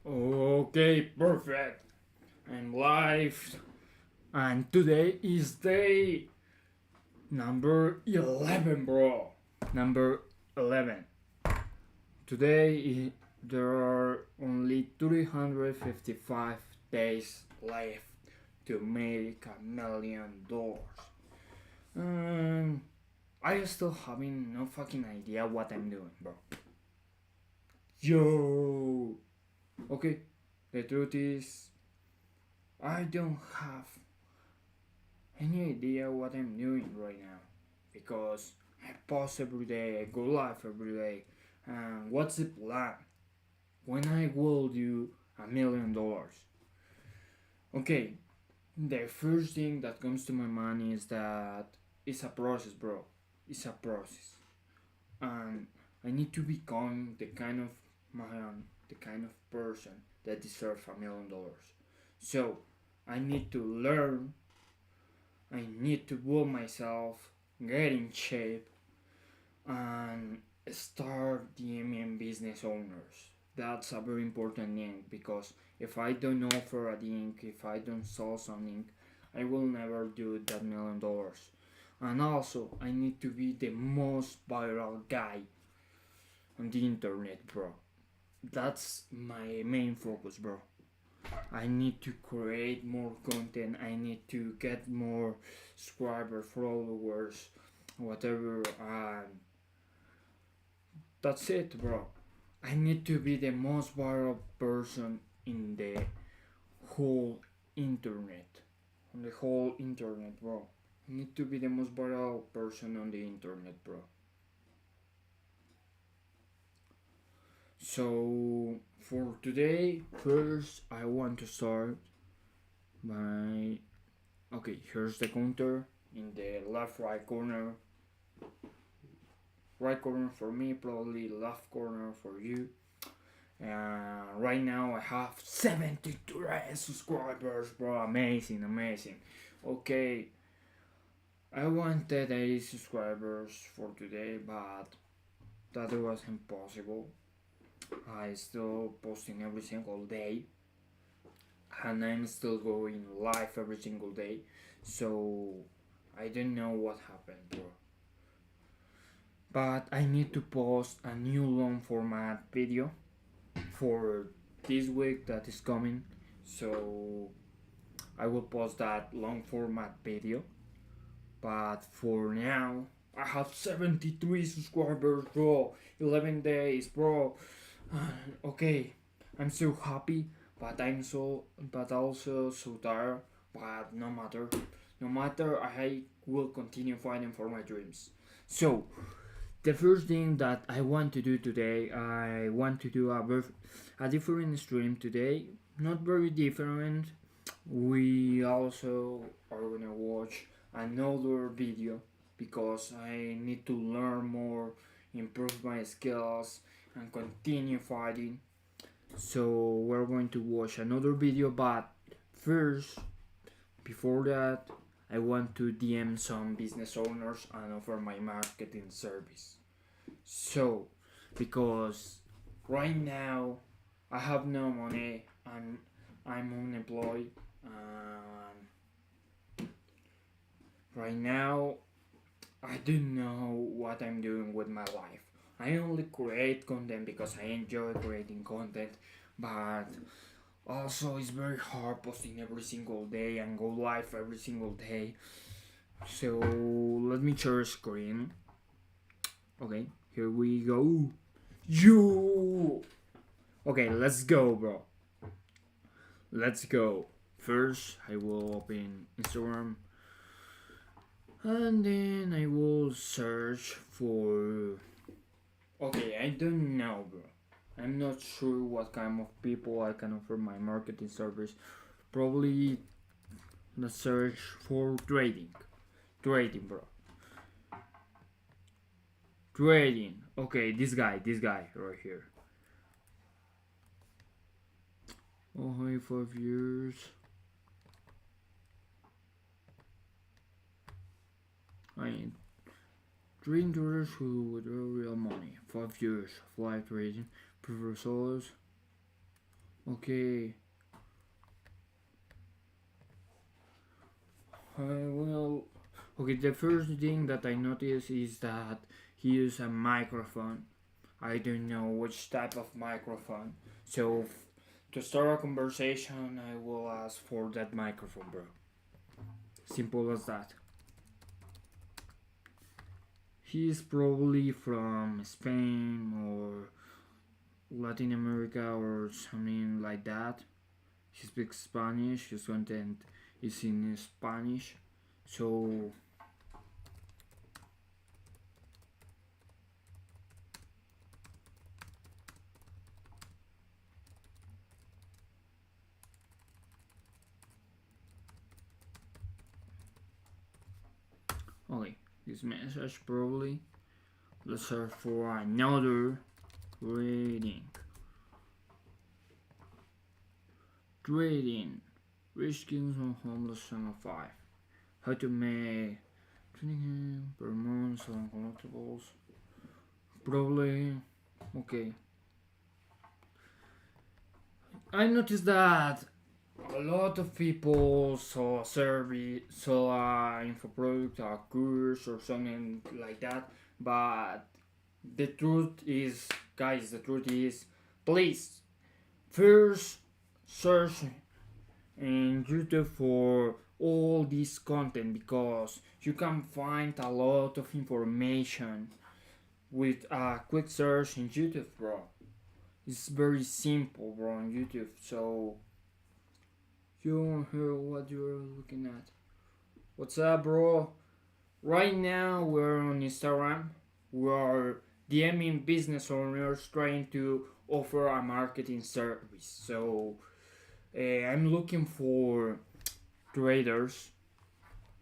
Okay, perfect. I'm live, and today is day number 11, bro. Number 11. Today there are only 355 days left to make $1 million. Um, I still having no fucking idea what I'm doing, bro. Yo! Okay, the truth is, I don't have any idea what I'm doing right now because I post every day, I go live every day. And what's the plan? When I will do $1 million? Okay, the first thing that comes to my mind is that it's a process, bro. It's a process, and I need to become the kind of man, the kind of person that deserves $1 million. So I need to learn, I need to build myself, get in shape, and start DMing business owners. That's a very important thing because if I don't offer a link, if I don't sell something, I will never do that $1 million. And also, I need to be the most viral guy on the internet, bro. That's my main focus, bro. I need to create more content. I need to get more subscribers, followers, whatever. That's it, bro. I need to be the most viral person in the whole internet. On the whole internet, bro. I need to be the most viral person on the internet, bro. So, for today, first I want to start by. Okay, here's the counter in the left right corner. Right corner for me, probably left corner for you. Right now I have 73 subscribers, bro. Amazing, amazing. Okay, I wanted 80 subscribers for today, but that was impossible. I still posting every single day, and I'm still going live every single day. So I don't know what happened, bro. But I need to post a new long format video for this week that is coming. So I will post that long format video. But for now, I have 73 subscribers, bro. 11 days, bro. Okay, I'm so happy, but also so tired. But no matter, I will continue fighting for my dreams. So, the first thing that I want to do today, I want to do a different stream today. Not very different. We also are gonna watch another video because I need to learn more, improve my skills, and continue fighting. So we're going to watch another video, but first, before that, I want to DM some business owners and offer my marketing service. So, because right now I have no money and I'm unemployed, and right now I don't know what I'm doing with my life. I only create content because I enjoy creating content, but also it's very hard posting every single day and go live every single day. So let me share a screen. Okay, here we go. You. Okay, let's go, bro. Let's go. First, I will open Instagram, and then I will search for. Okay, I don't know, bro. I'm not sure what kind of people I can offer my marketing service. Probably the search for trading. Trading, bro. Trading. Okay, this guy right here. Oh, hi, 5 years. I mean, trading traders who withdraw real money. 5 years of live trading. Prefer solos. Okay. Well, okay, the first thing that I noticed is that he used a microphone. I don't know which type of microphone. So, to start a conversation, I will ask for that microphone, bro. Simple as that. He's probably from Spain or Latin America or something like that. He speaks Spanish, his content is in Spanish. So, okay, this message probably. Let's search for another reading. Trading. Rich Kings on Homeless Channel 5. How to make trading per month on collectibles. Probably. Okay. I noticed that a lot of people saw a survey, saw a info product, a course, or something like that. But the truth is, guys, the truth is, please first search in YouTube for all this content because you can find a lot of information with a quick search in YouTube, bro. It's very simple, bro, on YouTube. So you don't hear what you're looking at. What's up, bro? Right now we're on Instagram. We're DMing business owners trying to offer a marketing service. So I'm looking for traders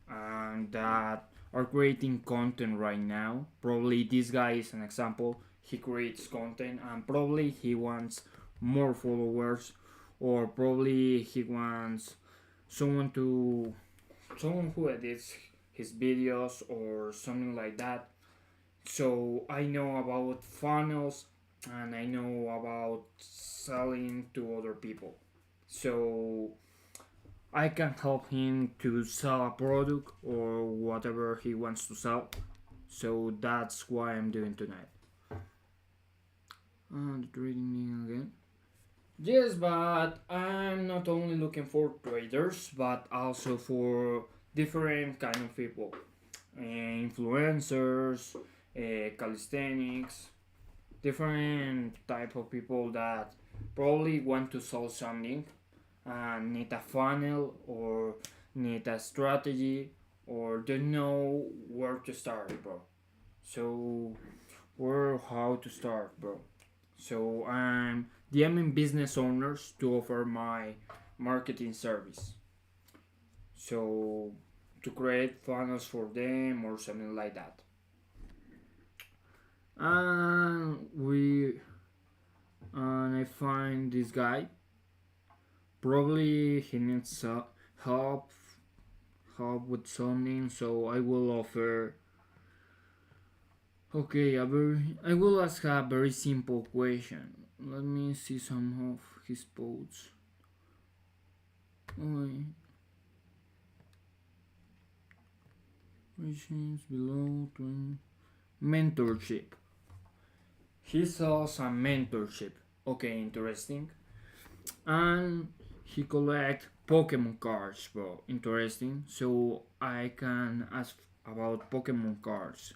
that are creating content right now. Probably this guy is an example. He creates content and probably he wants more followers, or probably he wants someone to someone who edits his videos or something like that. So I know about funnels and I know about selling to other people. So I can help him to sell a product or whatever he wants to sell. So that's what I'm doing tonight. And the trading meeting again. Yes, but I'm not only looking for traders, but also for different kind of people, influencers, calisthenics, different type of people that probably want to sell something and need a funnel or need a strategy or don't know where to start, bro. So, where how to start, bro. So I'm DMing business owners to offer my marketing service. So to create funnels for them or something like that. And I find this guy. Probably he needs help help with something, so I will offer. Okay, I will ask a very simple question. Let me see some of his posts. Okay. Questions below. Mentorship. He sells a mentorship. Okay, interesting. And he collect Pokemon cards, bro. Interesting. So I can ask about Pokemon cards.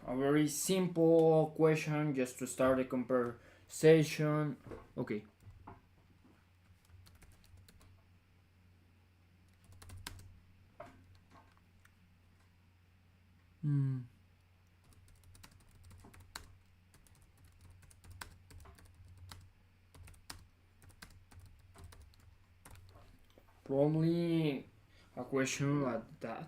A very simple question just to start a conversation. Okay. Hmm. Probably a question like that.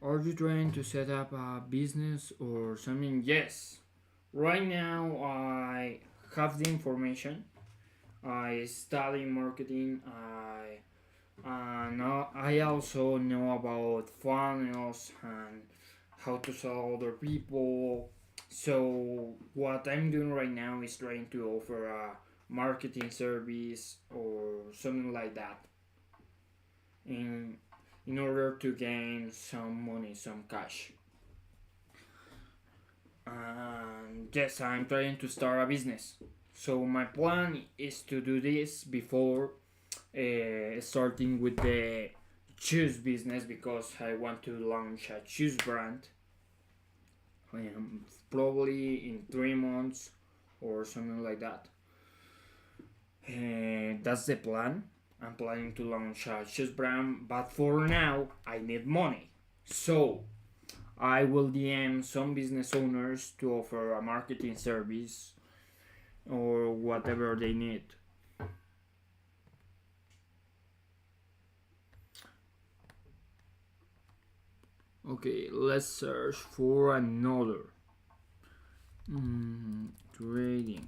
Are you trying to set up a business or something? Yes. Right now, I have the information. I study marketing. I also know about funnels and how to sell other people. So what I'm doing right now is trying to offer a marketing service or something like that in in order to gain some money, some cash. And yes, I'm trying to start a business. So my plan is to do this before starting with the shoes business because I want to launch a shoes brand. Probably in 3 months or something like that. That's the plan. I'm planning to launch a shoes brand, but for now I need money. So I will DM some business owners to offer a marketing service or whatever they need. Okay, let's search for another. Trading.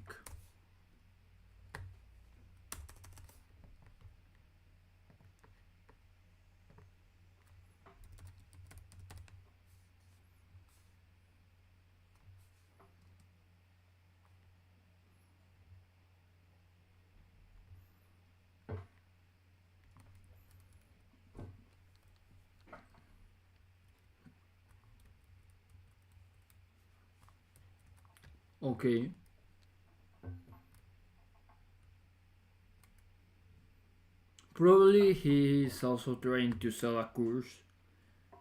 Okay. Probably he is also trying to sell a course,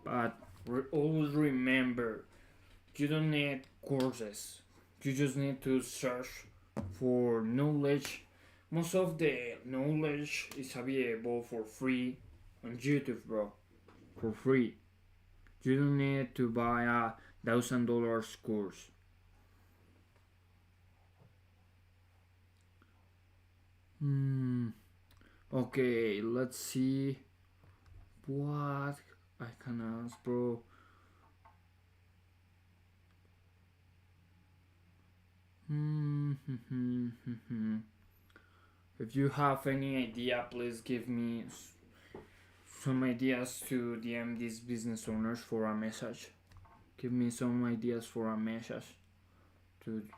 but always remember you don't need courses. You just need to search for knowledge. Most of the knowledge is available for free on YouTube, bro. For free. You don't need to buy $1,000 course. Hmm. Okay, let's see what I can ask, bro. If you have any idea, please give me some ideas to DM these business owners for a message. Give me some ideas for a message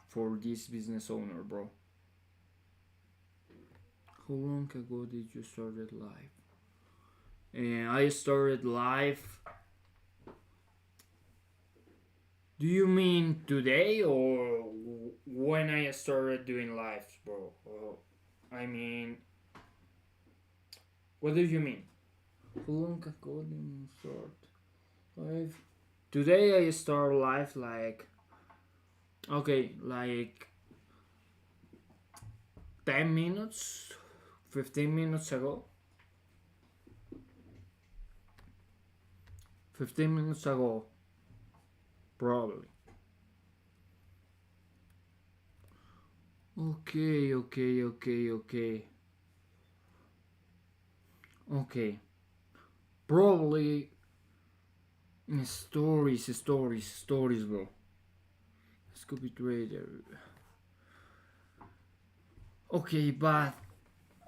for this business owner, bro. How long ago did you started live? I started live. Do you mean today or when I started doing lives, bro? I mean, what do you mean? How long ago did you start live? Today I start live like okay, like 10 minutes, 15 minutes ago. 15 minutes ago, probably. Okay, okay, okay, okay. Okay. Probably stories, bro. Scooby Trader. Okay, but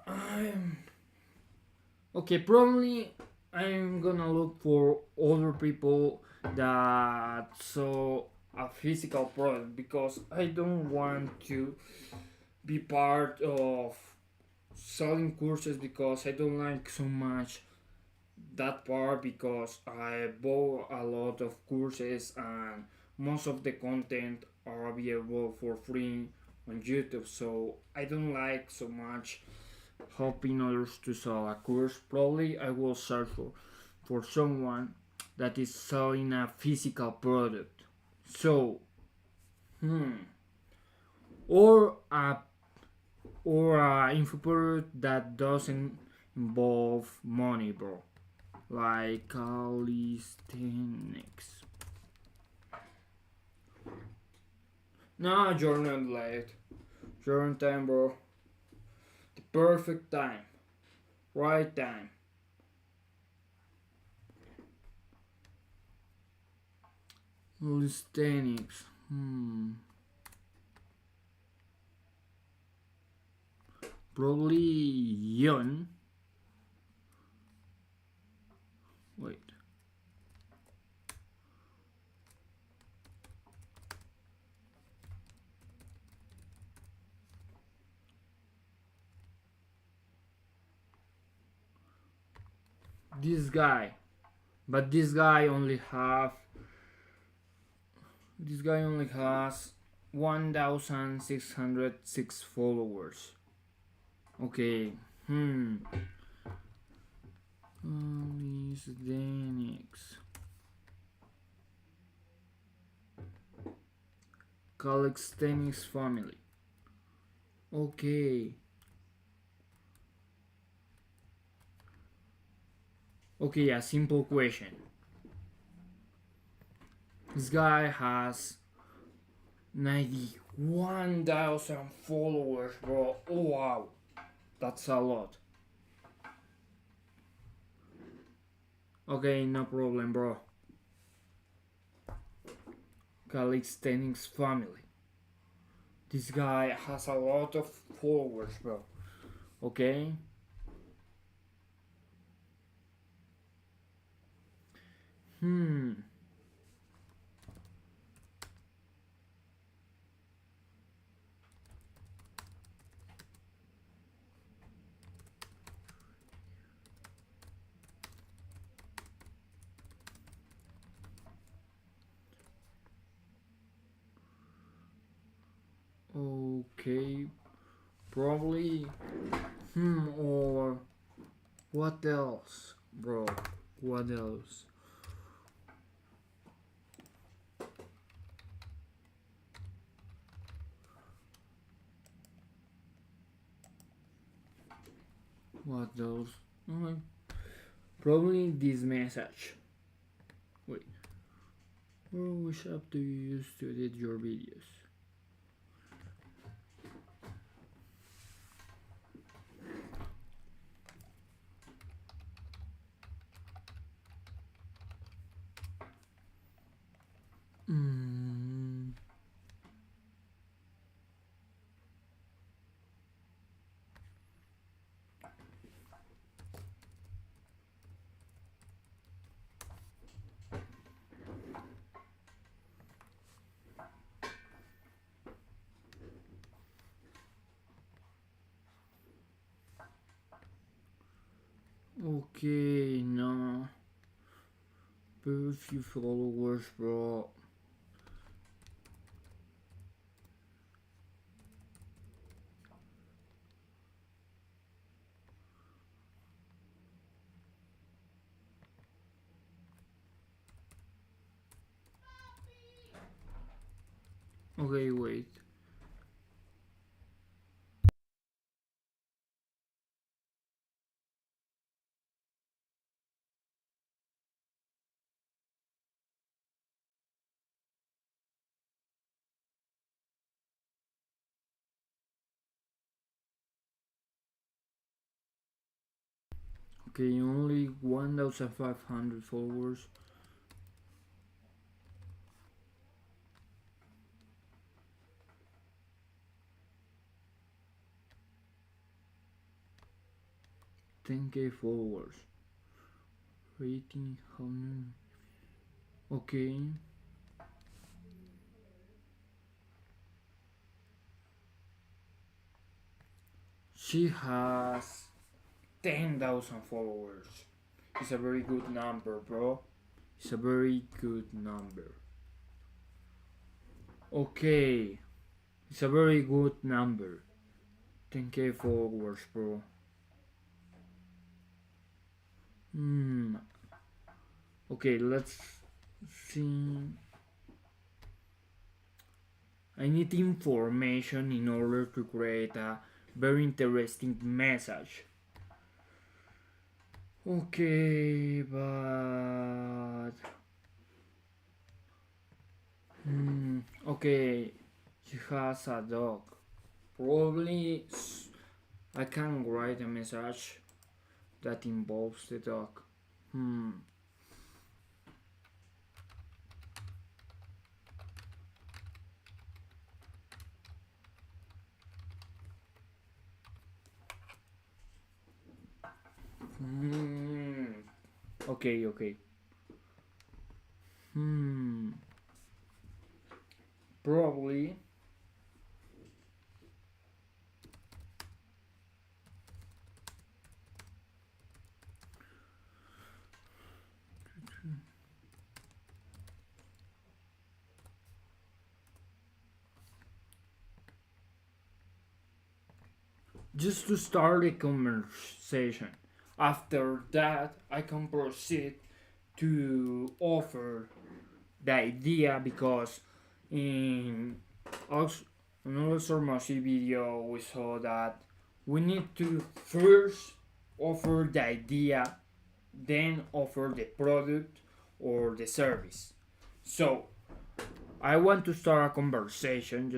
I'm okay. Probably I'm gonna look for other people that saw a physical product because I don't want to be part of selling courses because I don't like so much that part because I bought a lot of courses and most of the content are available for free on YouTube. So I don't like so much helping others to sell a course. Probably I will search for someone that is selling a physical product. So, or a info product that doesn't involve money, bro. Like calisthenics. No, you're not late. You're on time, bro. The perfect time. Right time. Calisthenics. Probably Yon. Wait. this guy, but this guy only has 1,606 followers. Okay, Calisthenics. Calisthenics family. Okay. Okay, a simple question. This guy has 91,000 followers, bro. Oh, wow. That's a lot. Okay, no problem, bro. Calisthenics family. This guy has a lot of followers, bro. Okay. Okay. Probably. Or what else, bro? What else? What else? Probably this message. Wait. Which app do you use to edit your videos? Okay, no. Very few followers, bro. Okay, wait. Okay, only 1,500 followers. $10,000 followers. Rating 100. Okay. She has 10,000 followers. It's a very good number, bro. It's a very good number. Okay. It's a very good number. 10,000 followers, bro. Okay, let's see. I need information in order to create a very interesting message. Okay, but okay, she has a dog. Probably I can write a message that involves the dog. Okay. Probably just to start a conversation. After that, I can proceed to offer the idea because in also another Sormosi video we saw that we need to first offer the idea, then offer the product or the service. So I want to start a conversation.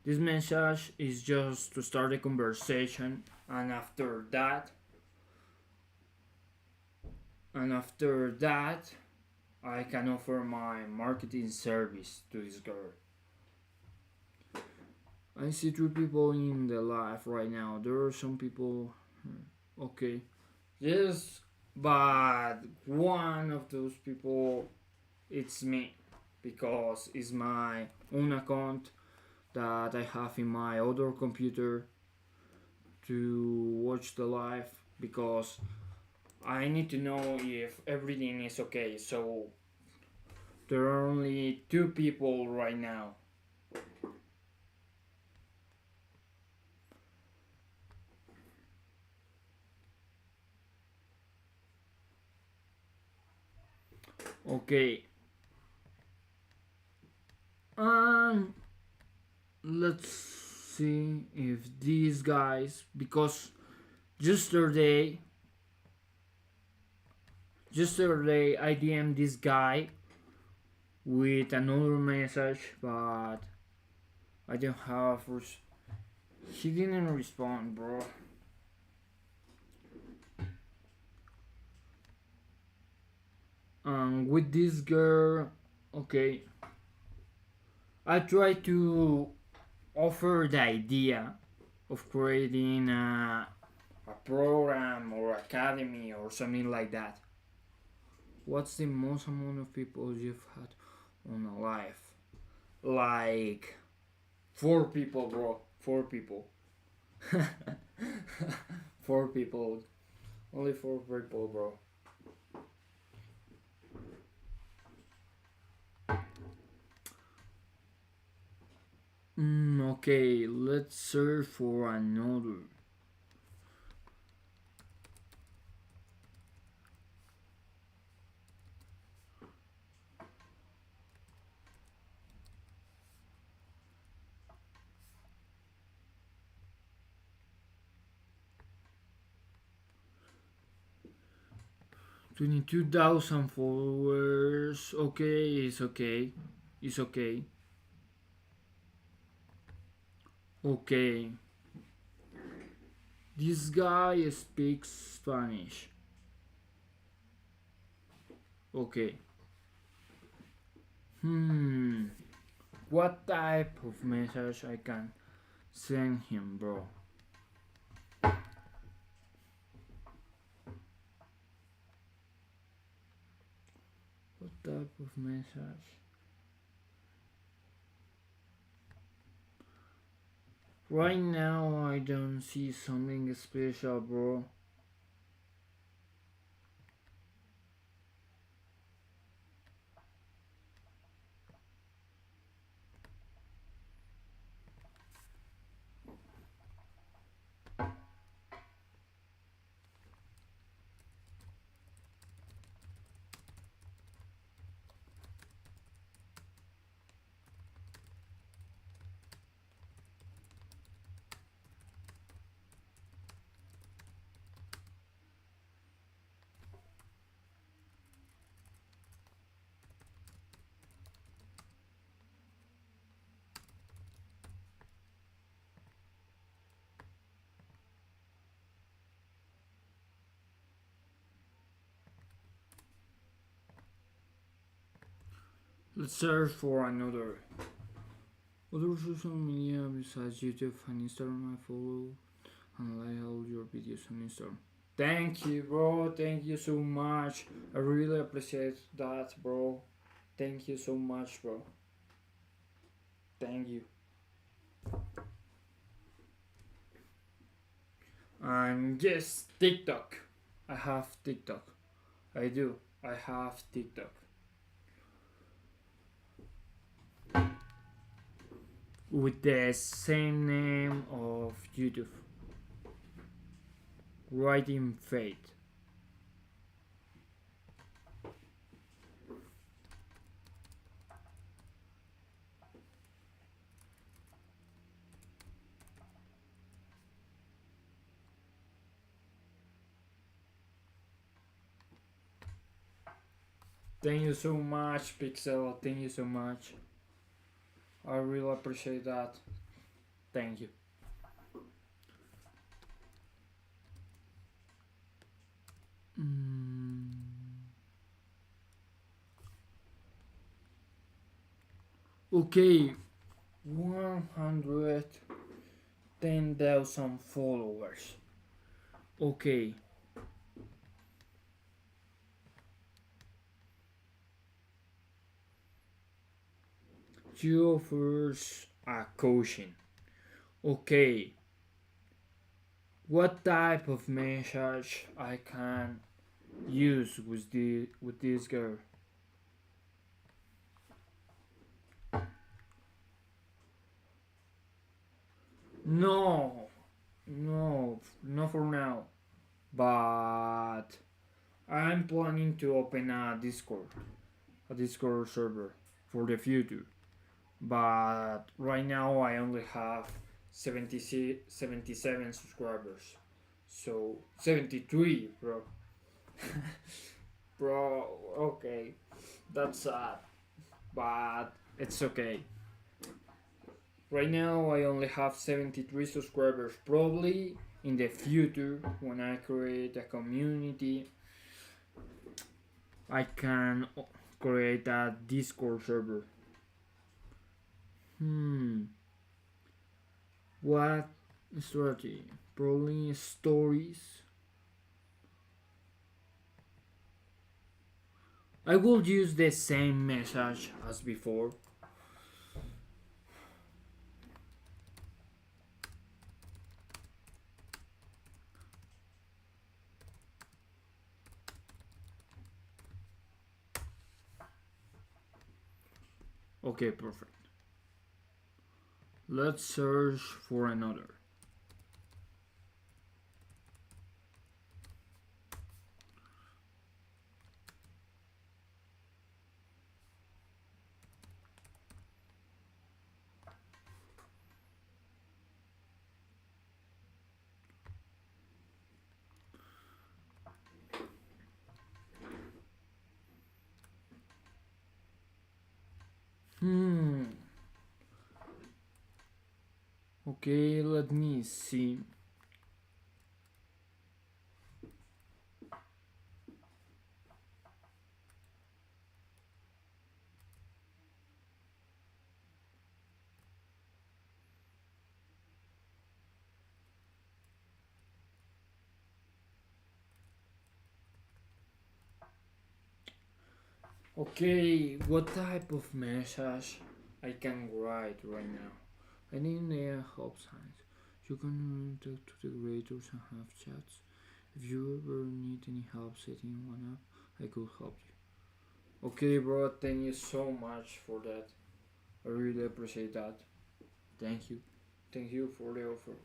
This message is just to start a conversation, and after that, I can offer my marketing service to this girl. I see three people in the live right now. There are some people. Okay. Yes, but one of those people, it's me. Because it's my own account that I have in my other computer to watch the live because I need to know if everything is okay. So there are only two people right now. Okay. Um let's see if these guys, because yesterday yesterday I DM'd this guy with another message, but I don't have he didn't respond, bro. With this girl, okay, I try to offer the idea of creating a program or academy or something like that. What's the most amount of people you've had on a live? Like 4 people, bro. 4 people. 4 people. Only 4 people, bro. Okay, let's search for another. $22,000 followers. Okay, it's okay. It's okay. Okay. This guy speaks Spanish. Okay. What type of message I can send him, bro? What type of message? Right now, I don't see something special, bro. Let's search for another. Other social media besides YouTube and Instagram, I follow and like all your videos on Instagram. Thank you, bro. Thank you so much. I really appreciate that, bro. Thank you so much, bro. Thank you. And yes, TikTok. I have TikTok. I do. I have TikTok. With the same name of YouTube. writing fate. Thank you so much, Pixel. Thank you so much. I really appreciate that. Thank you. Mm. Okay, 110,000 followers. Okay, you offers a coaching. Okay, what type of message I can use with this girl? No, no, not for now. But I'm planning to open a Discord server for the future. But right now I only have 77 subscribers. So 73, bro. Bro, okay. That's sad. But it's okay. Right now I only have 73 subscribers. Probably in the future, when I create a community, I can create a Discord server. Hmm. What strategy? Probably stories. I will use the same message as before. Okay, perfect. Let's search for another. Hmm. Okay, let me see. Okay, what type of message I can write right now? I need a help signs. You can talk to the creators and have chats. If you ever need any help setting one up, I could help you. Okay, bro, thank you so much for that. I really appreciate that. Thank you. Thank you for the offer.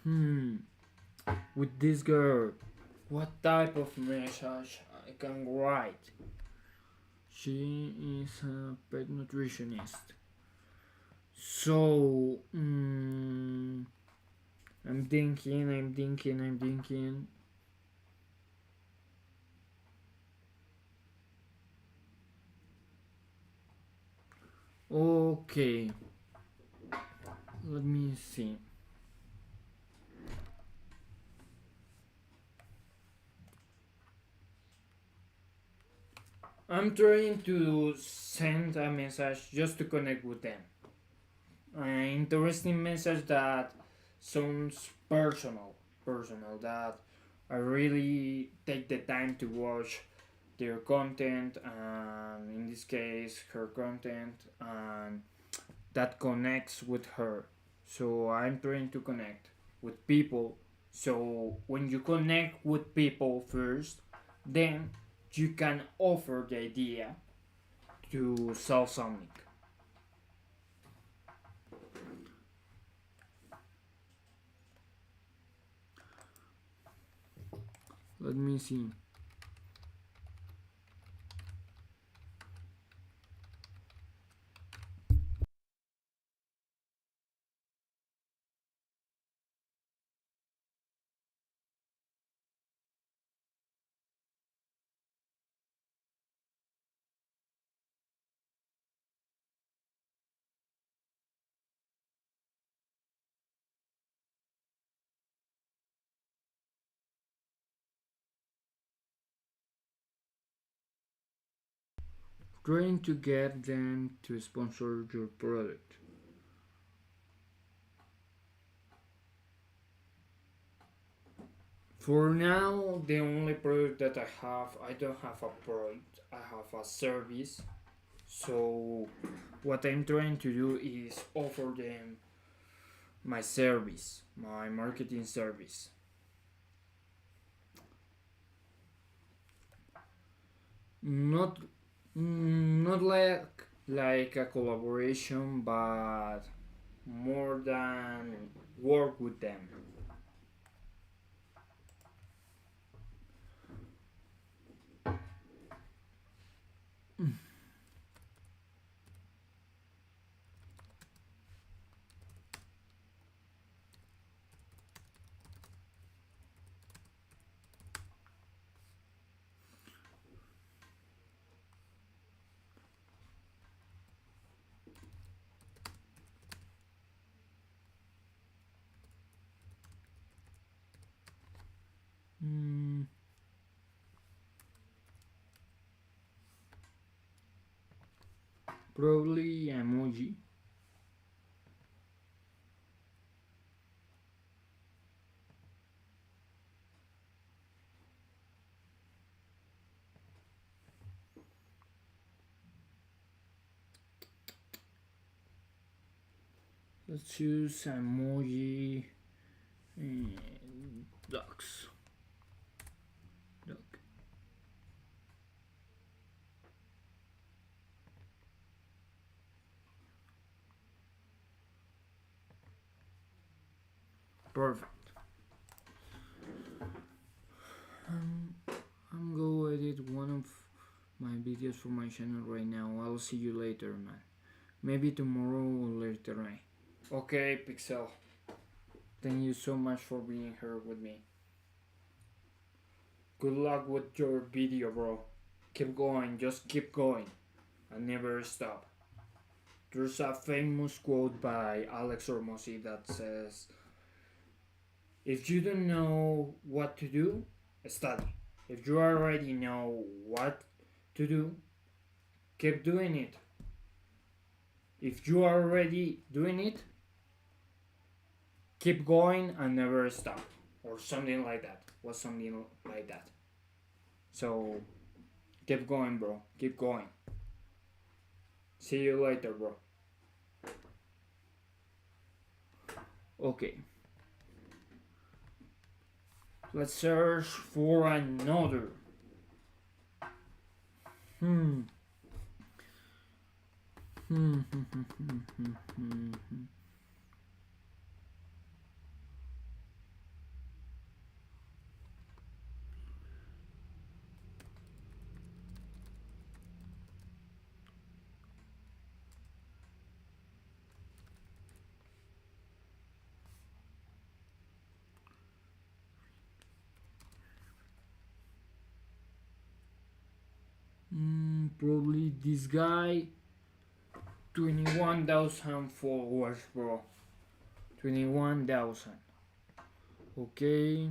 Hmm, with this girl, what type of message I can write? She is a pet nutritionist. So, I'm thinking. Okay, let me see. I'm trying to send a message just to connect with them. An interesting message that sounds personal, that I really take the time to watch their content, and in this case her content, and that connects with her. So I'm trying to connect with people. So when you connect with people first, then you can offer the idea to sell something. Let me see. Trying to get them to sponsor your product. For now, the only product that I don't have a product, I have a service. So, what I'm trying to do is offer them my service, my marketing service. Not, not like a collaboration, but more than work with them. Mm, Probably emoji. Let's choose emoji and ducks. Duck. Perfect. Um, I'm going to edit one of my videos for my channel right now. I'll see you later, man. Maybe tomorrow or later night. Okay, Pixel. Thank you so much for being here with me. Good luck with your video, bro. Keep going, just keep going, and never stop. There's a famous quote by Alex Hormozzi that says, if you don't know what to do, study. If you already know what to do, keep doing it. If you are already doing it, keep going and never stop. Or something like that. Was something like that. So keep going, bro. Keep going. See you later, bro. Okay. Let's search for another. Hmm. Hmm. Probably this guy. 21,000 followers, bro. 21,000. Okay.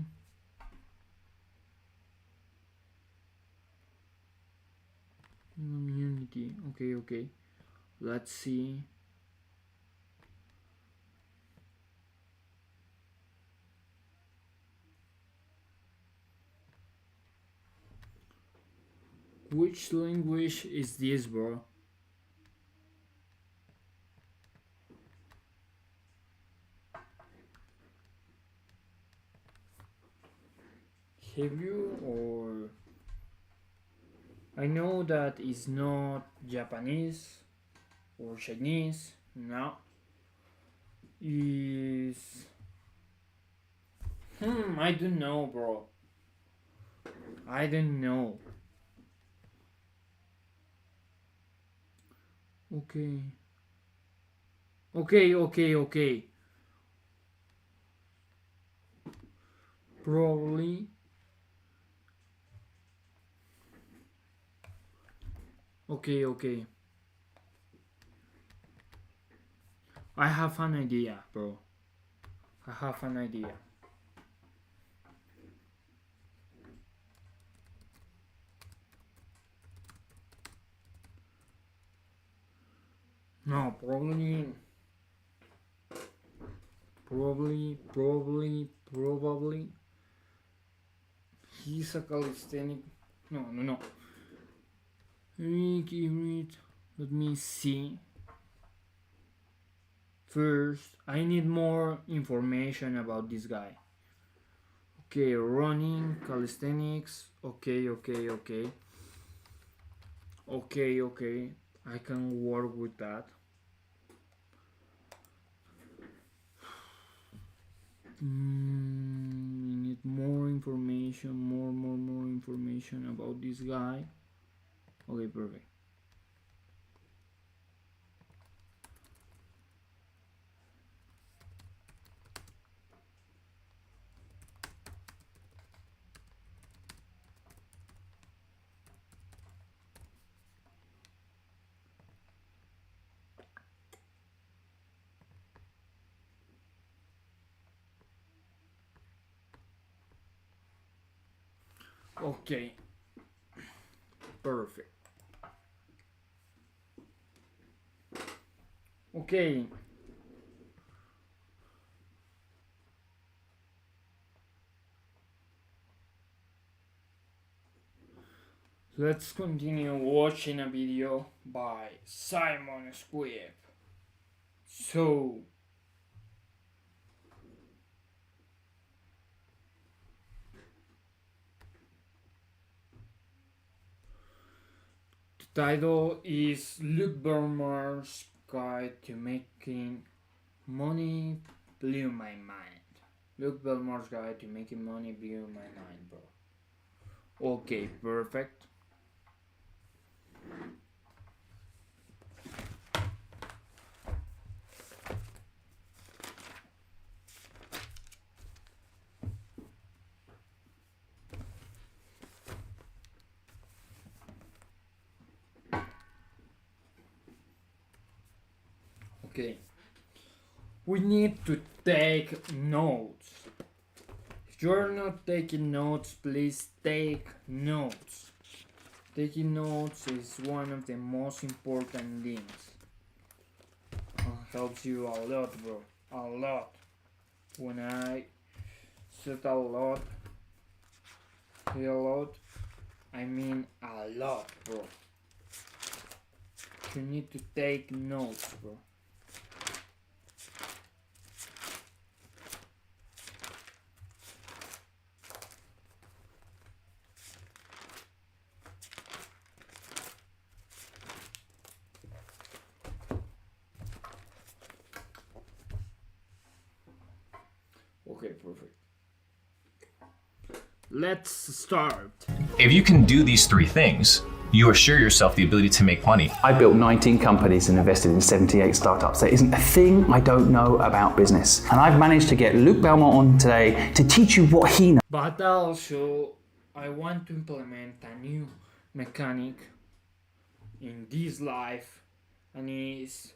Community. Okay, okay. Let's see. Which language is this, bro? Hebrew or I know that it's not Japanese or Chinese. No, is I don't know, bro. I don't know. Okay. Okay. Probably. Okay. I have an idea, bro. I have an idea. No, probably. He's a calisthenic. No. Read. Let me see. First, I need more information about this guy. Okay, running, calisthenics. Okay. I can work with that. We need more information, more information about this guy. Okay, perfect. Okay, perfect. Okay. Let's continue watching a video by Simon Squibb. So, the title is Luke Bermer's Guide to Making Money Blew My Mind. Luke Belmore's Guide to Making Money Blew My Mind, bro. Okay, perfect. Okay. We need to take notes. If you're not taking notes, please take notes. Taking notes is one of the most important things. Helps you a lot, bro. A lot. When I said a lot, I mean a lot, bro. You need to take notes, bro. Okay, perfect. Let's start. If you can do these three things, you assure yourself the ability to make money. I built 19 companies and invested in 78 startups. There isn't a thing I don't know about business. And I've managed to get Luke Belmont on today to teach you what he knows. But also, I want to implement a new mechanic in this life, and is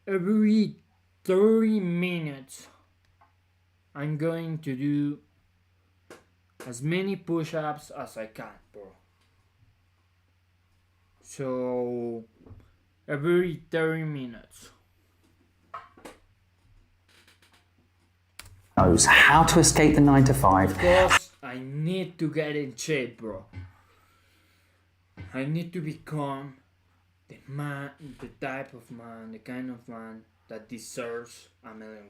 every 30 minutes I'm going to do as many push-ups as I can, bro. So every 30 minutes. Knows how to escape the 9 to 5. Because I need to get in shape, bro. I need to become the type of man, the kind of man that deserves $1 million.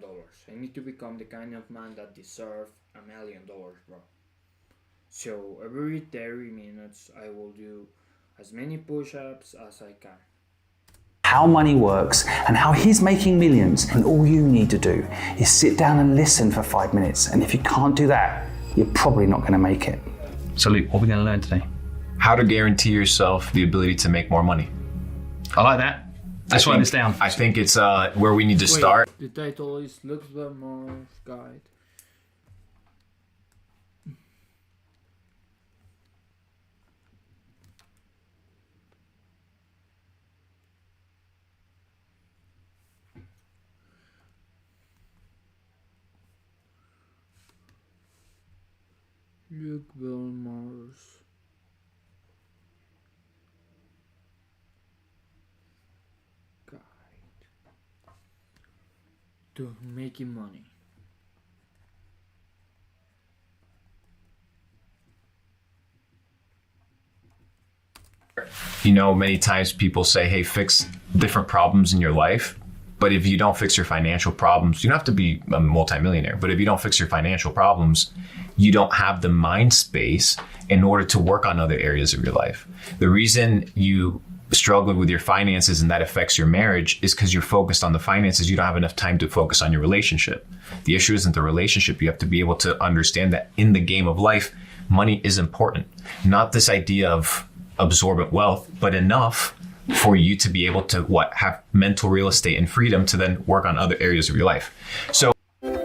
I need to become the kind of man that deserves $1 million, bro. So every 30 minutes, I will do as many push-ups as I can. How money works and how he's making millions, and all you need to do is sit down and listen for 5 minutes. And if you can't do that, you're probably not going to make it. So Luke, what are we going to learn today? How to guarantee yourself the ability to make more money. I like that. Let's write this down. I think it's where we need to start. The title is Luke Belmore's Guide. Luke Belmore's Guide to Making Money. You know, many times people say, hey, fix different problems in your life. But if you don't fix your financial problems, you don't have to be a multimillionaire, but if you don't fix your financial problems, you don't have the mind space in order to work on other areas of your life. The reason you struggle with your finances and that affects your marriage is because you're focused on the finances. You don't have enough time to focus on your relationship. The issue isn't the relationship. You have to be able to understand that in the game of life, money is important. Not this idea of absorbent wealth, but enough for you to be able to have mental real estate and freedom to then work on other areas of your life. So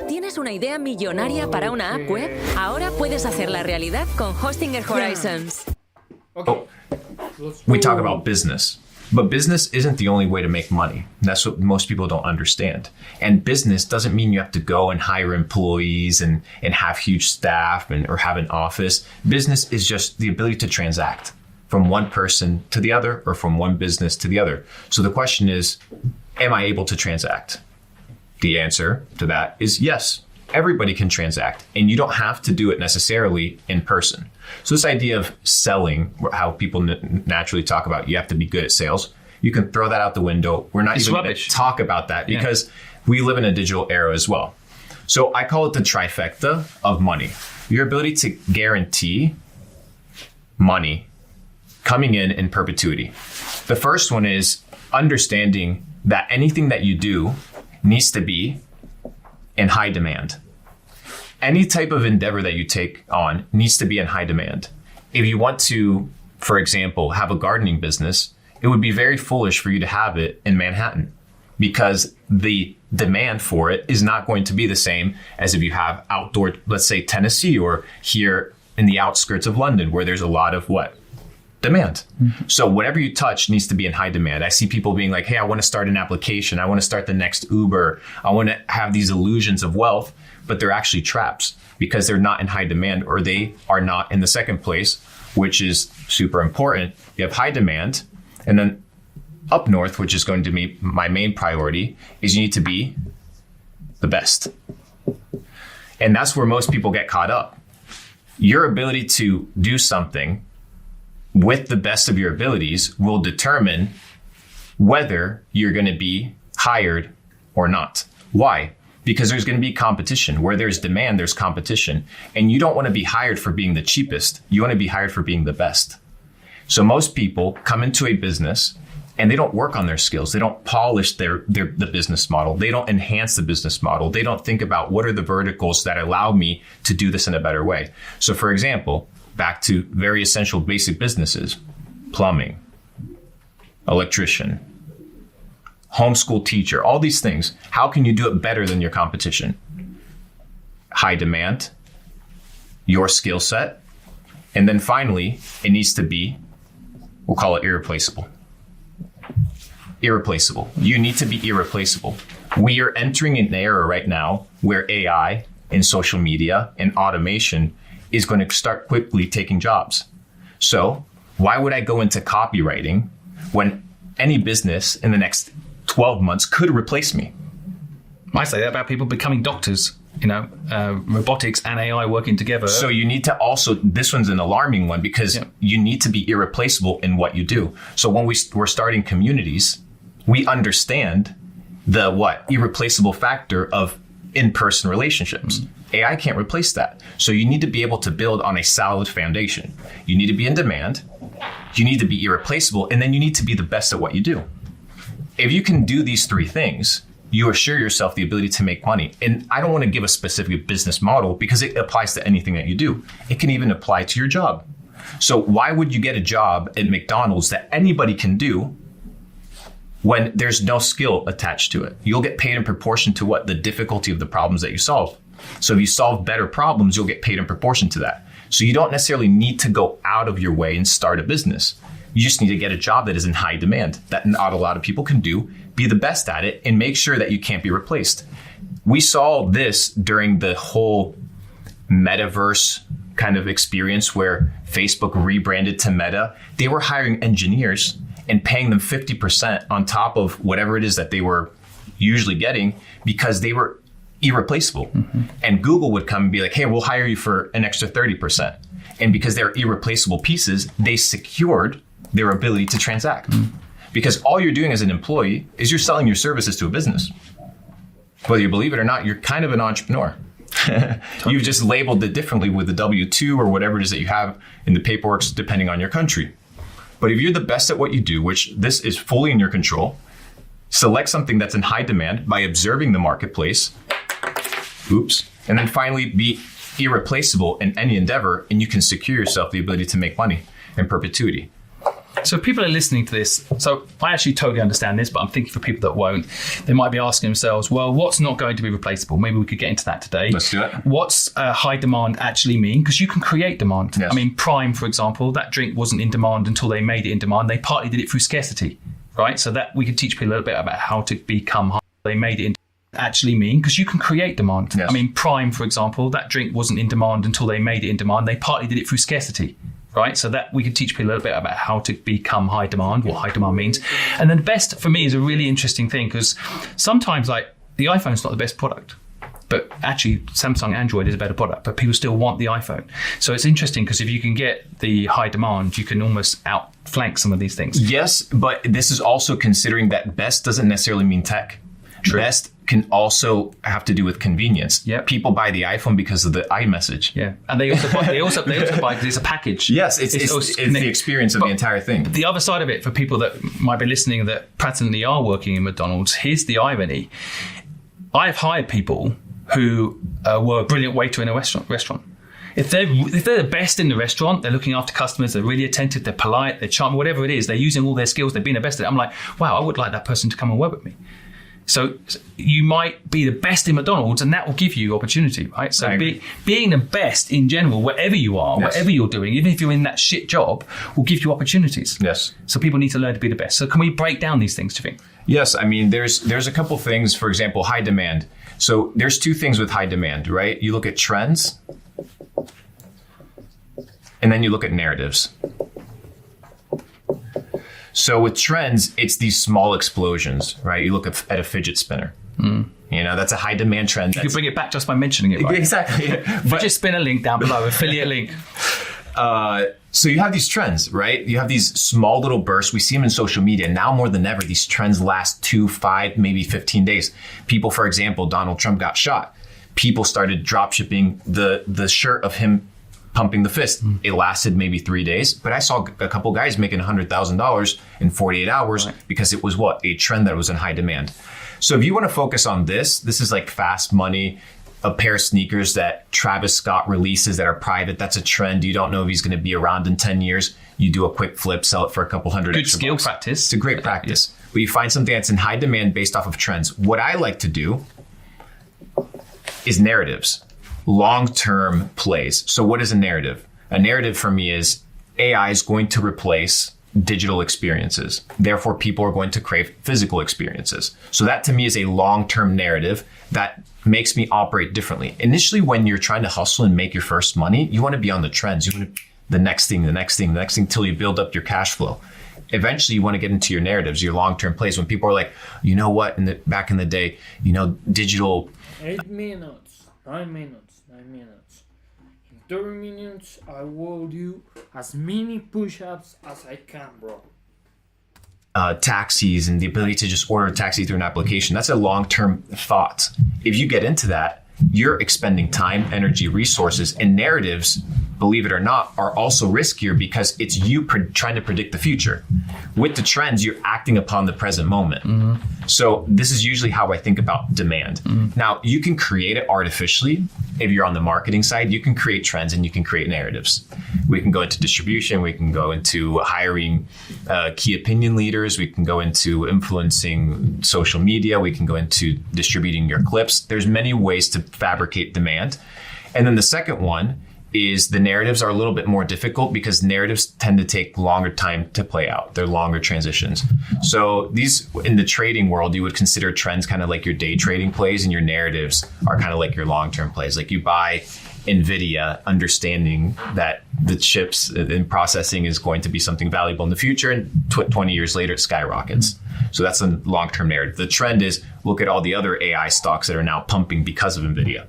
¿Tienes una idea millonaria para una app web? Ahora puedes hacerla realidad con Hostinger Horizons. Okay. we talk about business, but business isn't the only way to make money. That's what most people don't understand. And business doesn't mean you have to go and hire employees and have huge staff or have an office. Business is just the ability to transact from one person to the other or from one business to the other. So the question is, am I able to transact? The answer to that is yes. Everybody can transact, and you don't have to do it necessarily in person. So this idea of selling, how people naturally talk about you have to be good at sales, you can throw that out the window. We're not even going to talk about that because we live in a digital era as well. So I call it the trifecta of money. Your ability to guarantee money coming in perpetuity. The first one is understanding that anything that you do needs to be in high demand. Any type of endeavor that you take on needs to be in high demand. If you want to, for example, have a gardening business, it would be very foolish for you to have it in Manhattan because the demand for it is not going to be the same as if you have outdoor, let's say Tennessee or here in the outskirts of London where there's a lot of demand. Mm-hmm. So whatever you touch needs to be in high demand. I see people being like, hey, I want to start an application. I want to start the next Uber. I want to have these illusions of wealth, but they're actually traps because they're not in high demand or they are not in the second place, which is super important. You have high demand. And then up north, which is going to be my main priority, is you need to be the best. And that's where most people get caught up. Your ability to do something with the best of your abilities will determine whether you're going to be hired or not. Why? Because there's going to be competition. Where there's demand, there's competition. And you don't want to be hired for being the cheapest. You want to be hired for being the best. So most people come into a business and they don't work on their skills. They don't polish the business model. They don't enhance the business model. They don't think about what are the verticals that allow me to do this in a better way. So for example, back to very essential basic businesses, plumbing, electrician, homeschool teacher, all these things. How can you do it better than your competition? High demand, your skill set, and then finally, it needs to be, we'll call it irreplaceable. Irreplaceable. You need to be irreplaceable. We are entering an era right now where AI and social media and automation is going to start quickly taking jobs. So why would I go into copywriting when any business in the next 12 months could replace me? I say that about people becoming doctors. robotics and AI working together. So you need to also, this one's an alarming one because you need to be irreplaceable in what you do. So when we're starting communities, we understand the irreplaceable factor of in-person relationships. AI can't replace that. So you need to be able to build on a solid foundation. You need to be in demand, you need to be irreplaceable, and then you need to be the best at what you do. If you can do these three things, you assure yourself the ability to make money. And I don't want to give a specific business model because it applies to anything that you do. It can even apply to your job. So why would you get a job at McDonald's that anybody can do when there's no skill attached to it? You'll get paid in proportion to the difficulty of the problems that you solve. So if you solve better problems, you'll get paid in proportion to that. So you don't necessarily need to go out of your way and start a business. You just need to get a job that is in high demand, that not a lot of people can do, be the best at it, and make sure that you can't be replaced. We saw this during the whole metaverse kind of experience where Facebook rebranded to Meta. They were hiring engineers and paying them 50% on top of whatever it is that they were usually getting because they were irreplaceable. And Google would come and be like, hey, we'll hire you for an extra 30%. And because they're irreplaceable pieces, they secured their ability to transact. Because all you're doing as an employee is you're selling your services to a business. Whether you believe it or not, you're kind of an entrepreneur. You've just labeled it differently with the W-2 or whatever it is that you have in the paperwork, depending on your country. But if you're the best at what you do, which this is fully in your control, select something that's in high demand by observing the marketplace. And then finally, be irreplaceable in any endeavor, and you can secure yourself the ability to make money in perpetuity. So people are listening to this. So I actually totally understand this, but I'm thinking for people that won't, they might be asking themselves, well, what's not going to be replaceable? Maybe we could get into that today. Let's do it. What's high demand actually mean? Because you can create demand. Yes. I mean, Prime, for example, that drink wasn't in demand until they made it in demand. They partly did it through scarcity, right? So that we could teach people a little bit about how to become high. They made it in actually mean because you can create demand. Yes. I mean, Prime, for example, that drink wasn't in demand until they made it in demand. They partly did it through scarcity. Right, so that we could teach people a little bit about how to become high demand, what high demand means. And then best for me is a really interesting thing because sometimes the iPhone's not the best product, but actually Samsung Android is a better product, but people still want the iPhone. So it's interesting because if you can get the high demand, you can almost outflank some of these things. Yes, but this is also considering that best doesn't necessarily mean tech. True. Best can also have to do with convenience. Yep. People buy the iPhone because of the iMessage. Yeah, and they also buy because it's a package. Yes, it's the experience of the entire thing. The other side of it, for people that might be listening that presently are working in McDonald's, here's the irony. I've hired people who were a brilliant waiter in a restaurant. If they're the best in the restaurant, they're looking after customers, they're really attentive, they're polite, they're charming, whatever it is, they're using all their skills, they're being the best at it. I'm like, wow, I would like that person to come and work with me. So you might be the best in McDonald's and that will give you opportunity, right? So being the best in general, wherever you are, yes. whatever you're doing, even if you're in that shit job, will give you opportunities. Yes. So people need to learn to be the best. So can we break down these things, do you think? Yes, I mean, there's a couple things, for example, high demand. So there's two things with high demand, right? You look at trends and then you look at narratives. So with trends, it's these small explosions, right? You look at a fidget spinner. You know, that's a high demand trend. You can bring it back just by mentioning it, right? Exactly. Fidget spinner link down below, affiliate link. So you have these trends, right? You have these small little bursts. We see them in social media. Now more than ever, these trends last 2, 5, maybe 15 days. People, for example, Donald Trump got shot. People started drop shipping the shirt of him pumping the fist. It lasted maybe 3 days, but I saw a couple guys making $100,000 in 48 hours because it was a trend that was in high demand. So if you want to focus on this is like fast money, a pair of sneakers that Travis Scott releases that are private. That's a trend. You don't know if he's going to be around in 10 years. You do a quick flip, sell it for a couple hundred Good extra skill bucks. practice. It's a great practice. But you find something that's in high demand based off of trends. What I like to do is narratives. Long-term plays. So what is a narrative? A narrative for me is AI is going to replace digital experiences. Therefore, people are going to crave physical experiences. So that to me is a long-term narrative that makes me operate differently. Initially, when you're trying to hustle and make your first money, you want to be on the trends. You want to the next thing till you build up your cash flow. Eventually, you want to get into your narratives, your long-term plays. When people are like, you know what, back in the day, digital 8 minutes. 9 minutes. 9 minutes. In 30 minutes, I will do as many push-ups as I can, bro. Taxis and the ability to just order a taxi through an application. That's a long-term thought. If you get into that, you're expending time, energy, resources, and narratives, believe it or not, are also riskier because it's you trying to predict the future. With the trends, you're acting upon the present moment. Mm-hmm. So this is usually how I think about demand. Mm-hmm. Now, you can create it artificially. If you're on the marketing side, you can create trends and you can create narratives. We can go into distribution. We can go into hiring key opinion leaders. We can go into influencing social media. We can go into distributing your clips. There's many ways to fabricate demand. And then the second one is the narratives are a little bit more difficult because narratives tend to take longer time to play out. They're longer transitions. So these, in the trading world, you would consider trends kind of like your day trading plays, and your narratives are kind of like your long-term plays. Like you buy NVIDIA understanding that the chips and processing is going to be something valuable in the future, and 20 years later it skyrockets. So that's a long-term narrative. The trend is look at all the other AI stocks that are now pumping because of NVIDIA.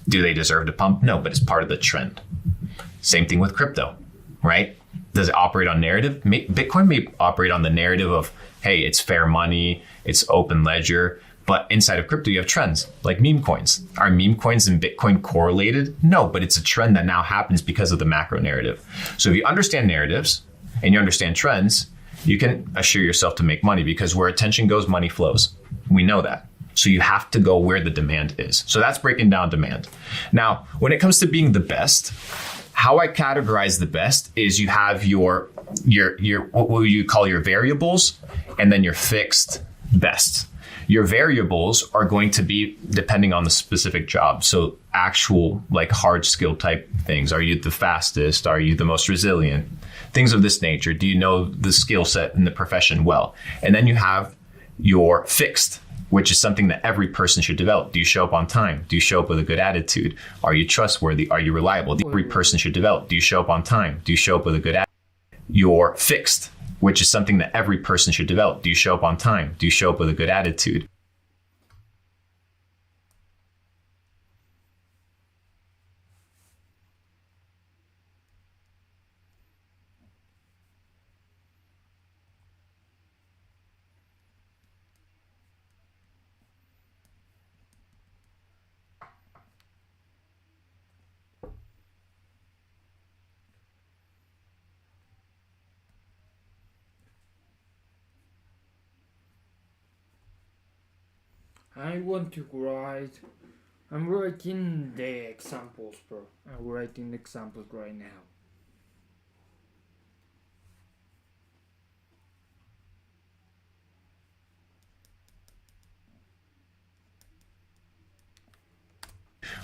Do they deserve to pump? No, but it's part of the trend. Same thing with crypto, right? Does it operate on narrative? Bitcoin may operate on the narrative of, hey, it's fair money, it's open ledger. But inside of crypto, you have trends like meme coins. Are meme coins and Bitcoin correlated? No, but it's a trend that now happens because of the macro narrative. So if you understand narratives and you understand trends, you can assure yourself to make money, because where attention goes, money flows. We know that. So you have to go where the demand is. So that's breaking down demand. Now, when it comes to being the best, how I categorize the best is you have your what will you call your variables, and then your fixed best. Your variables are going to be depending on the specific job. So actual like hard skill type things. Are you the fastest? Are you the most resilient? Things of this nature. Do you know the skill set in the profession well? And then you have your fixed, which is something that every person should develop. Do you show up on time? Do you show up with a good attitude? Are you trustworthy? Are you reliable? Every person should develop. Do you show up on time? Do you show up with a good attitude? You're fixed, which is something that every person should develop. Do you show up on time? Do you show up with a good attitude? I want to write. I'm writing the examples, bro. I'm writing the examples right now.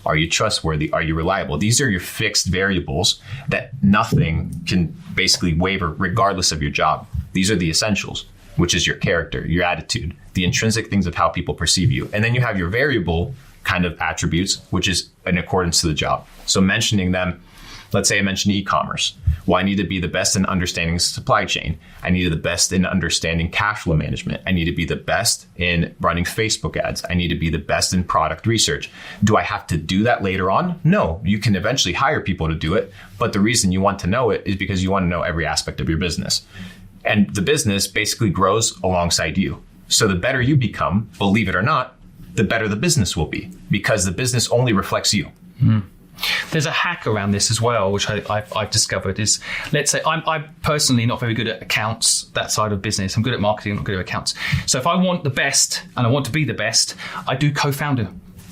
Are you trustworthy? Are you reliable? These are your fixed variables that nothing can basically waver regardless of your job. These are the essentials, which is your character, your attitude, the intrinsic things of how people perceive you. And then you have your variable kind of attributes, which is in accordance to the job. So mentioning them, let's say I mentioned e-commerce. Well, I need to be the best in understanding supply chain. I need to be the best in understanding cash flow management. I need to be the best in running Facebook ads. I need to be the best in product research. Do I have to do that later on? No, you can eventually hire people to do it. But the reason you want to know it is because you want to know every aspect of your business. And the business basically grows alongside you. So the better you become, believe it or not, the better the business will be, because the business only reflects you. Mm. There's a hack around this as well, which I've discovered is, let's say I'm personally not very good at accounts, that side of business. I'm good at marketing, not good at accounts. So if I want the best and I want to be the best, I do co-founder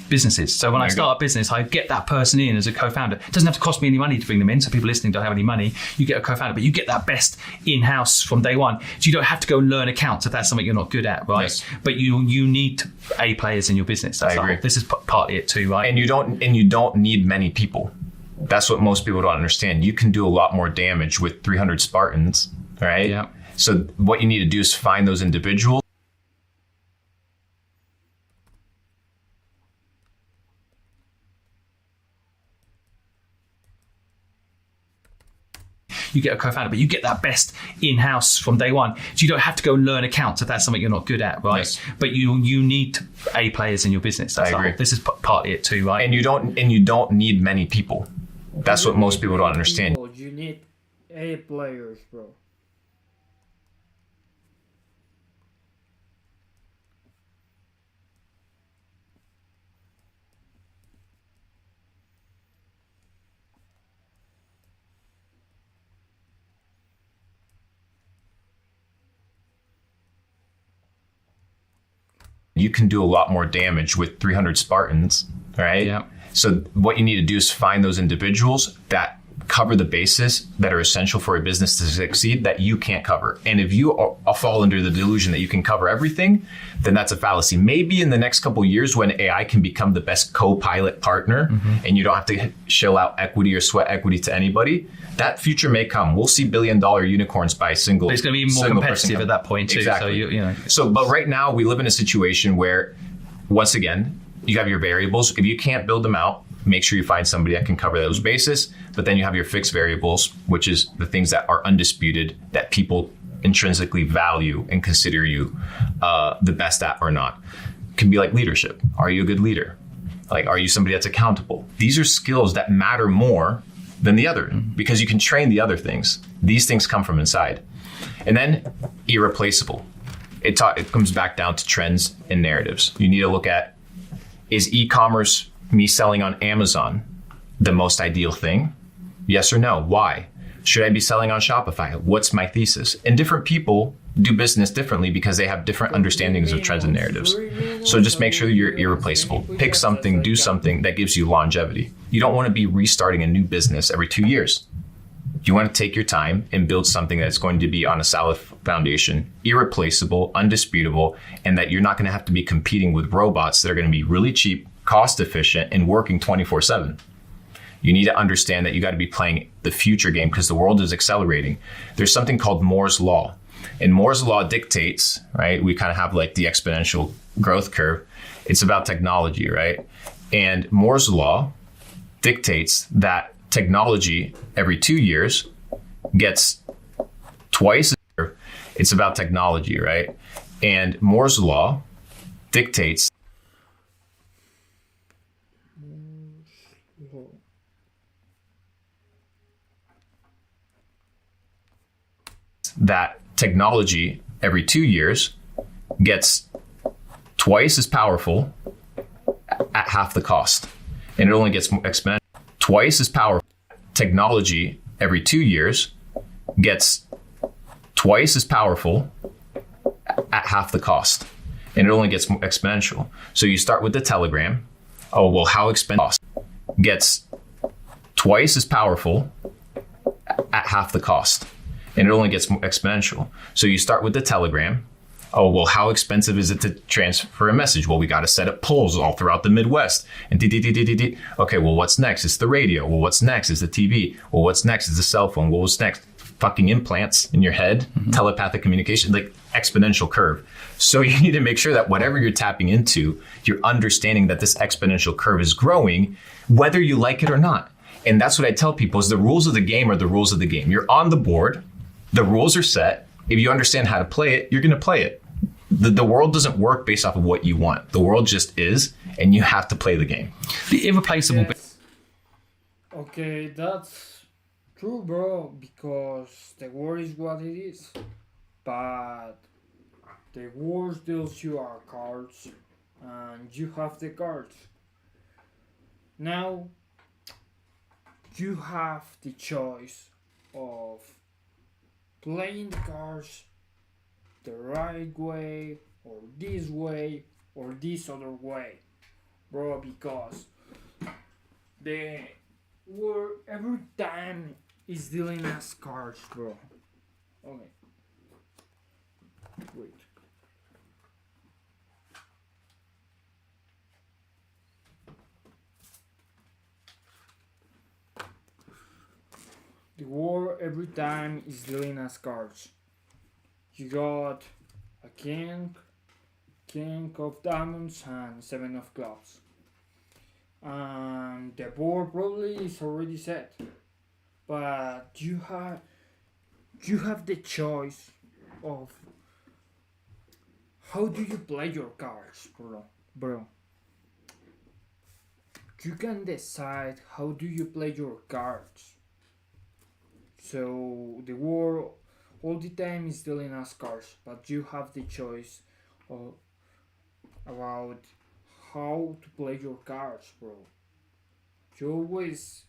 businesses. So when I start a business, I get that person in as a co-founder. It doesn't have to cost me any money to bring them in. So people listening don't have any money. You get a co-founder, but you get that best in-house from day one. So you don't have to go and learn accounts if that's something you're not good at, right? Yes. But you need A players in your business. That's I agree. This is partly it too, right? And you don't need many people. That's what most people don't understand. You can do a lot more damage with 300 Spartans, right? Yeah. So what you need to do is find those individuals. you get a co-founder, but you get that best in-house from day one. So you don't have to go and learn accounts if that's something you're not good at, right? Yes. But you need A players in your business. That's I agree. This is partly it too, right? And you don't need many people. That's what most people don't understand. You need A players, bro. You can do a lot more damage with 300 Spartans, right? Yeah. So what you need to do is find those individuals that cover the bases that are essential for a business to succeed that you can't cover. And if you fall under the delusion that you can cover everything, then that's a fallacy. Maybe in the next couple of years when AI can become the best co-pilot partner and you don't have to shell out equity or sweat equity to anybody, that future may come. We'll see billion-dollar unicorns by single. But it's going to be more competitive at that point too. Exactly. So, but right now we live in a situation where, once again, you have your variables. If you can't build them out, make sure you find somebody that can cover those bases. But then you have your fixed variables, which is the things that are undisputed, that people intrinsically value and consider you the best at or not. It can be like leadership. Are you a good leader? Like, are you somebody that's accountable? These are skills that matter more than the other because you can train the other things. These things come from inside. And then irreplaceable. It comes back down to trends and narratives. You need to look at, is e-commerce, me selling on Amazon, the most ideal thing? Yes or no? Why? Should I be selling on Shopify? What's my thesis? And different people do business differently because they have different understandings of trends and narratives. So just make sure you're irreplaceable. Pick something, do something that gives you longevity. You don't want to be restarting a new business every 2 years. You want to take your time and build something that's going to be on a solid foundation, irreplaceable, undisputable, and that you're not going to have to be competing with robots that are going to be really cheap, cost efficient, and working 24/7. You need to understand that you got to be playing the future game because the world is accelerating. There's something called Moore's Law. And Moore's Law dictates, right? We kind of have like the exponential growth curve. It's about technology, right? And Moore's Law dictates that technology every 2 years gets twice. It's about technology, right? And Moore's Law dictates that technology every 2 years gets twice as powerful at half the cost. And it only gets exponential. Twice as powerful. Technology every 2 years gets twice as powerful at half the cost. And it only gets exponential. So you start with the telegram. Oh, well, how expensive gets twice as powerful at half the cost. And it only gets exponential. So you start with the telegram. Oh, well, how expensive is it to transfer a message? Well, we got to set up poles all throughout the Midwest. And okay, well, what's next? It's the radio. Well, what's next? Is the TV. Well, what's next? Is the cell phone. Well, what's next? Fucking implants in your head, telepathic communication, like exponential curve. So you need to make sure that whatever you're tapping into, you're understanding that this exponential curve is growing, whether you like it or not. And that's what I tell people is the rules of the game are the rules of the game. You're on the board. The rules are set. If you understand how to play it, you're going to play it. The world doesn't work based off of what you want. The world just is, and you have to play the game. The irreplaceable. Yes. Okay, that's true, bro, because the world is what it is. But the world deals you our cards, and you have the cards. Now, you have the choice of playing the cards the right way, or this other way, bro, because the world every time is dealing us cards, bro. Okay. Wait. The war every time is dealing us cards. You got a king of diamonds, and 7 of clubs. And the board probably is already set. But you you have the choice of how do you play your cards, bro. You can decide how do you play your cards. So the world all the time is dealing us cards, but you have the choice about how to play your cards, bro. You always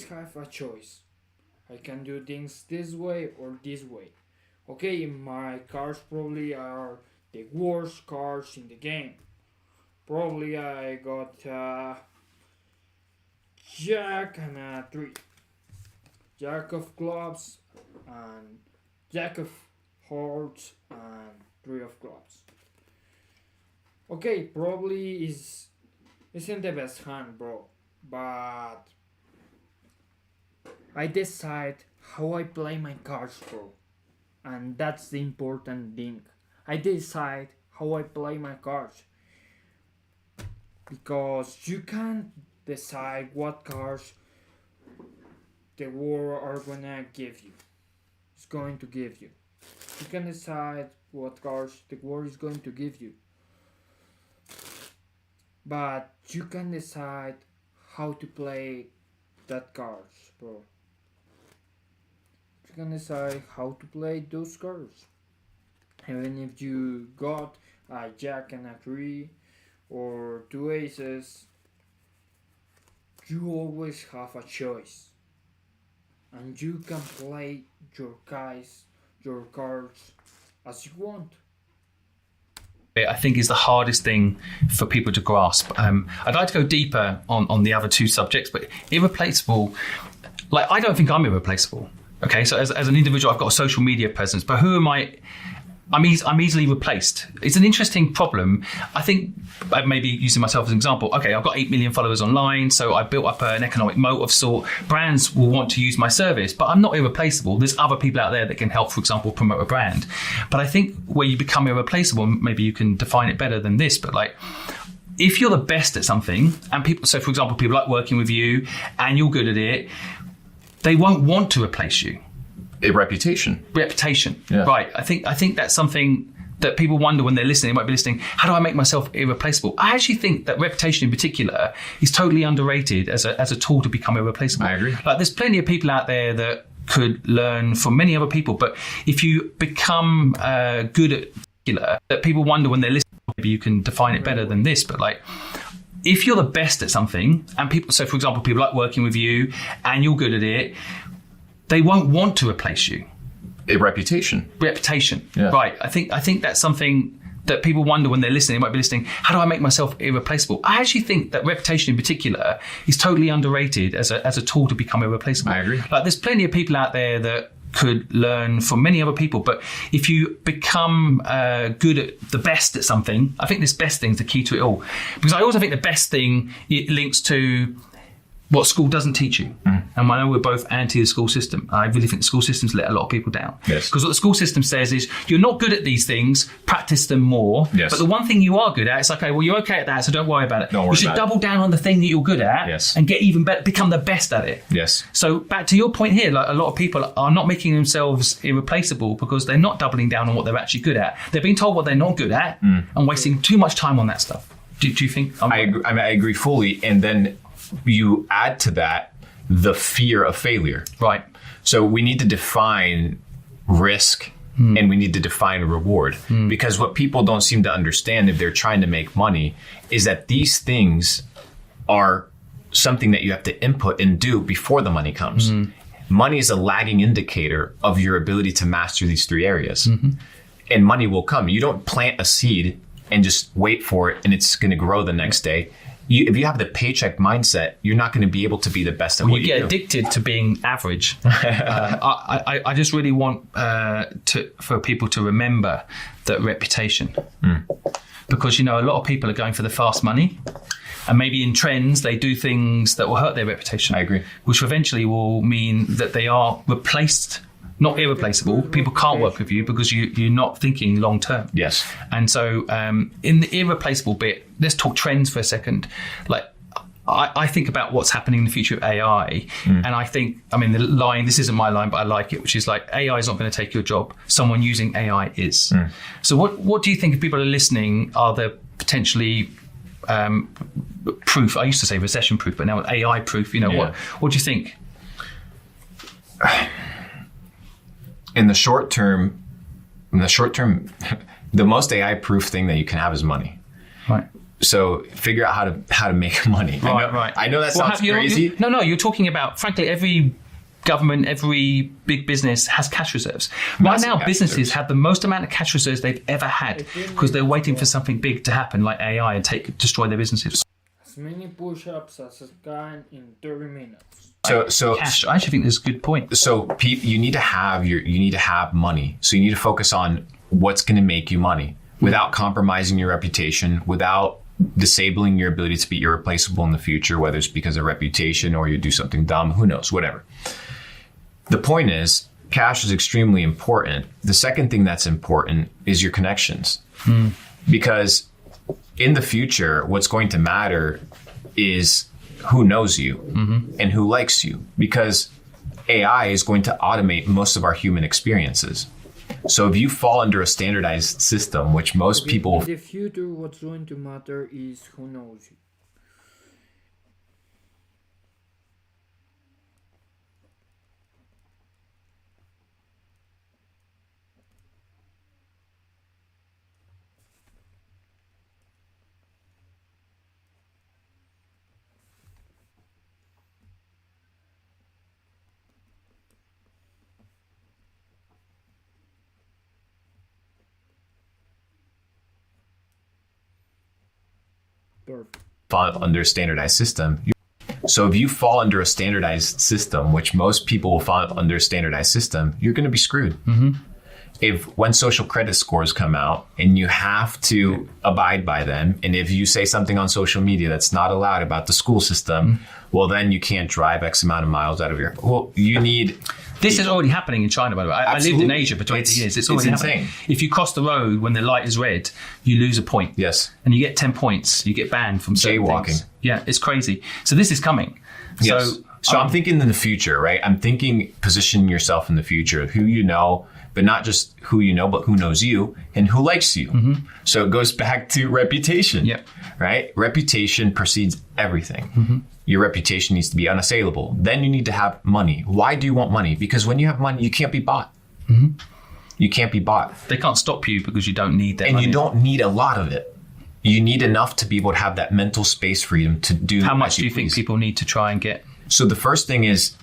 have a choice. I can do things this way or this way. Okay, my cards probably are the worst cards in the game. Probably I got Jack and a 3. Jack of clubs and Jack of hearts and 3 of clubs. Okay, probably isn't the best hand, bro, but I decide how I play my cards, bro, and that's the important thing. I decide how I play my cards, because you can't decide what cards the world are gonna give you. It's going to give you. You can decide what cards the world is going to give you, but you can decide how to play that cards, bro. You can decide how to play those cards. Even if you got a Jack and a 3 or 2 aces, you always have a choice, and you can play your cards as you want. I think is the hardest thing for people to grasp. I'd like to go deeper on the other two subjects, but irreplaceable, like I don't think I'm irreplaceable. Okay, so as an individual, I've got a social media presence, but who am I? I'm easily replaced. It's an interesting problem. I think, maybe using myself as an example, okay, I've got 8 million followers online, so I built up an economic moat of sort. Brands will want to use my service, but I'm not irreplaceable. There's other people out there that can help, for example, promote a brand. But I think where you become irreplaceable, maybe you can define it better than this, but like, if you're the best at something, and people, so for example, people like working with you, and you're good at it, they won't want to replace you. Reputation, yeah. Right. I think that's something that people wonder when they're listening. They might be listening, how do I make myself irreplaceable? I actually think that reputation in particular is totally underrated as a tool to become irreplaceable. I agree. Like, there's plenty of people out there that could learn from many other people, but if you become good at particular, that people wonder when they're listening, maybe you can define it better than this, but like, if you're the best at something, and people, so for example, people like working with you, and you're good at it, they won't want to replace you. Reputation, yeah. Right. I think that's something that people wonder when they're listening. They might be listening, how do I make myself irreplaceable? I actually think that reputation in particular is totally underrated as a tool to become irreplaceable. I agree. Like, there's plenty of people out there that could learn from many other people, but if you become good at the best at something, I think this best thing is the key to it all. Because I also think the best thing, it links to what school doesn't teach you. And I know we're both anti the school system. I really think the school system's let a lot of people down. Yes. Because what the school system says is, you're not good at these things, practice them more. Yes. But the one thing you are good at, it's like, okay, well, you're okay at that, so don't worry about it. You should double down on the thing that you're good at, yes, and get even better, become the best at it. Yes. So back to your point here, like, a lot of people are not making themselves irreplaceable because they're not doubling down on what they're actually good at. They're being told what they're not good at and wasting too much time on that stuff. Do you think? I agree fully. And then you add to that the fear of failure. Right. So we need to define risk and we need to define reward, because what people don't seem to understand if they're trying to make money is that these things are something that you have to input and do before the money comes. Money is a lagging indicator of your ability to master these 3 areas. And money will come. You don't plant a seed and just wait for it and it's going to grow the next day. If you have the paycheck mindset, you're not going to be able to be the best at what you do. You get addicted to being average. I just really want for people to remember that reputation. Because, you know, a lot of people are going for the fast money. And maybe in trends, they do things that will hurt their reputation. I agree. Which eventually will mean that they are replaced, not irreplaceable. People can't work with you because you're not thinking long term. Yes. And so in the irreplaceable bit, let's talk trends for a second. Like, I think about what's happening in the future of AI, and I think, I mean, the line, this isn't my line, but I like it, which is like, AI is not going to take your job. Someone using AI is. So what do you think, if people are listening, are there potentially proof? I used to say recession proof, but now AI proof, what do you think? In the short term, the most AI proof thing that you can have is money. Right. So figure out how to make money. Right. I know that sounds crazy. No, you're talking about, frankly, every government, every big business has cash reserves. Right now, businesses have the most amount of cash reserves they've ever had because they're waiting for something big to happen, like AI, and destroy their businesses. As many push-ups as I can in 30 minutes. So cash. I actually think that's a good point. So you need to have money. So you need to focus on what's going to make you money without compromising your reputation, without disabling your ability to be irreplaceable in the future, whether it's because of reputation or you do something dumb, who knows, whatever. The point is, cash is extremely important. The second thing that's important is your connections. Because in the future, what's going to matter is who knows you and who likes you, because AI is going to automate most of our human experiences. So if you fall under a standardized system, which most people... In the future, what's going to matter is who knows you. Fall under a standardized system. So if you fall under a standardized system, which most people will fall under a standardized system, you're going to be screwed. When social credit scores come out and you have to abide by them, and if you say something on social media that's not allowed about the school system, well, then you can't drive X amount of miles out of your... Well, you need... This is already happening in China, by the way. I lived in Asia for 20 years. It's already happening. If you cross the road when the light is red, you lose a point. Yes. And you get 10 points. You get banned from certain jaywalking. Things. Yeah, it's crazy. So this is coming. Yes. So I'm thinking in the future, right? I'm thinking position yourself in the future, who you know, but not just who you know, but who knows you and who likes you. So it goes back to reputation, right? Reputation precedes everything. Your reputation needs to be unassailable. Then you need to have money. Why do you want money? Because when you have money, you can't be bought. You can't be bought. They can't stop you because you don't need that money. And you don't need a lot of it. You need enough to be able to have that mental space freedom to do. How much do you think people need to try and get? So the first thing is,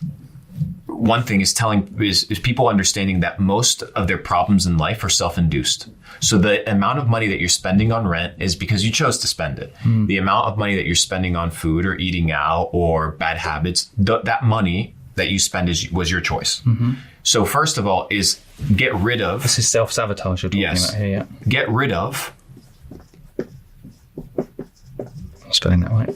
one thing is is people understanding that most of their problems in life are self-induced. So the amount of money that you're spending on rent is because you chose to spend it. The amount of money that you're spending on food or eating out or bad habits, that money that you spend was your choice. So first of all is get rid of... This is self-sabotage you're talking about here, yeah. Get rid of... Spelling that right.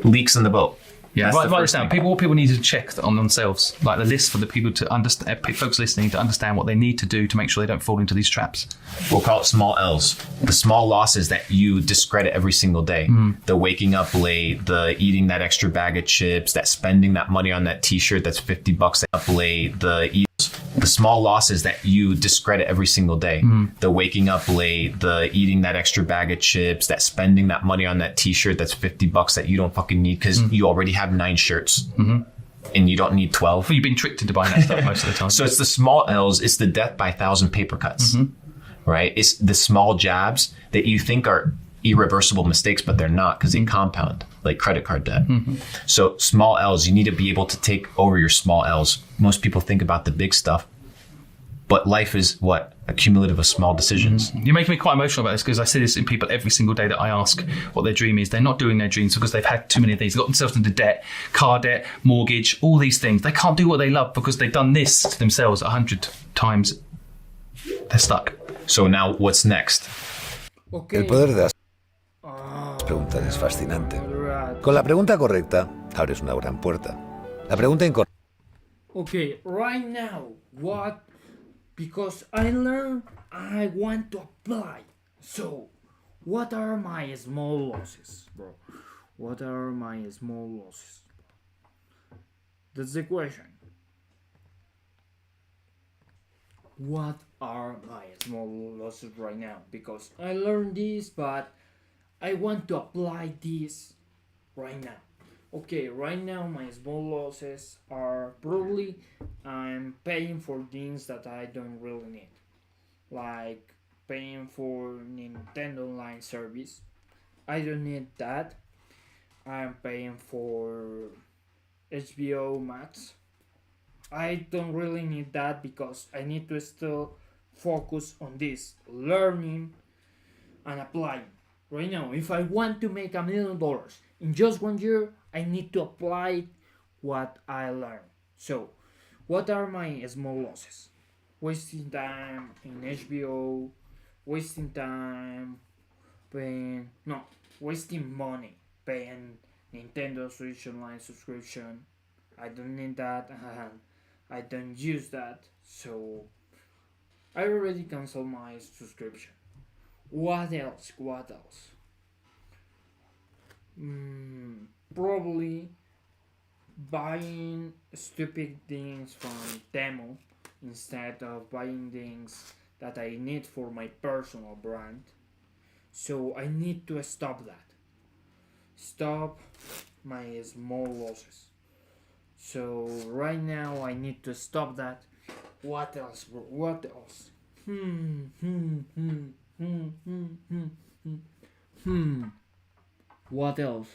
Leaks in the boat. Yeah, write this down. What people need to check on themselves, like the list for the people to understand, folks listening to understand what they need to do to make sure they don't fall into these traps. We'll call it small L's. The small losses that you discredit every single day. The waking up late, the eating that extra bag of chips, that spending that money on that t-shirt that's $50 up late, the small losses that you discredit every single day. The waking up late, the eating that extra bag of chips, that spending that money on that t-shirt that's $50 that you don't fucking need because you already have 9 shirts and you don't need 12. Well, you've been tricked into buying that stuff most of the time. So it's the small L's, it's the death by 1,000 paper cuts, right? It's the small jabs that you think are irreversible mistakes, but they're not because they compound like credit card debt. So small L's, you need to be able to take over your small L's. Most people think about the big stuff, but life is what? A cumulative of small decisions. You're making me quite emotional about this because I see this in people every single day that I ask what their dream is. They're not doing their dreams because they've had too many of these. They've got themselves into debt, car debt, mortgage, all these things. They can't do what they love because they've done this to themselves 100 times. They're stuck. So now what's next? Okay. El poder de las preguntas es fascinante. Con la pregunta correcta, abres una gran puerta. La pregunta incorrecta. Okay, right now, what? Because I learned I want to apply. So, what are my small losses, bro? What are my small losses? That's the question. What are my small losses right now? Because I learned this, but I want to apply this right now. Okay, right now my small losses are probably I'm paying for things that I don't really need, like paying for Nintendo Online service. I don't need that. I'm paying for HBO Max. I don't really need that because I need to still focus on this learning and applying. Right now, if I want to make $1 million in just 1 year, I need to apply what I learned. So, what are my small losses? Wasting time in HBO, wasting time paying, no, wasting money paying Nintendo Switch Online subscription. I don't need that and I don't use that, so I already canceled my subscription. What else? What else? Probably buying stupid things from Temu instead of buying things that I need for my personal brand. So I need to stop that. Stop my small losses. So right now I need to stop that. What else, bro? What else? Hmm, hmm, hmm, hmm, hmm, hmm, hmm. What else?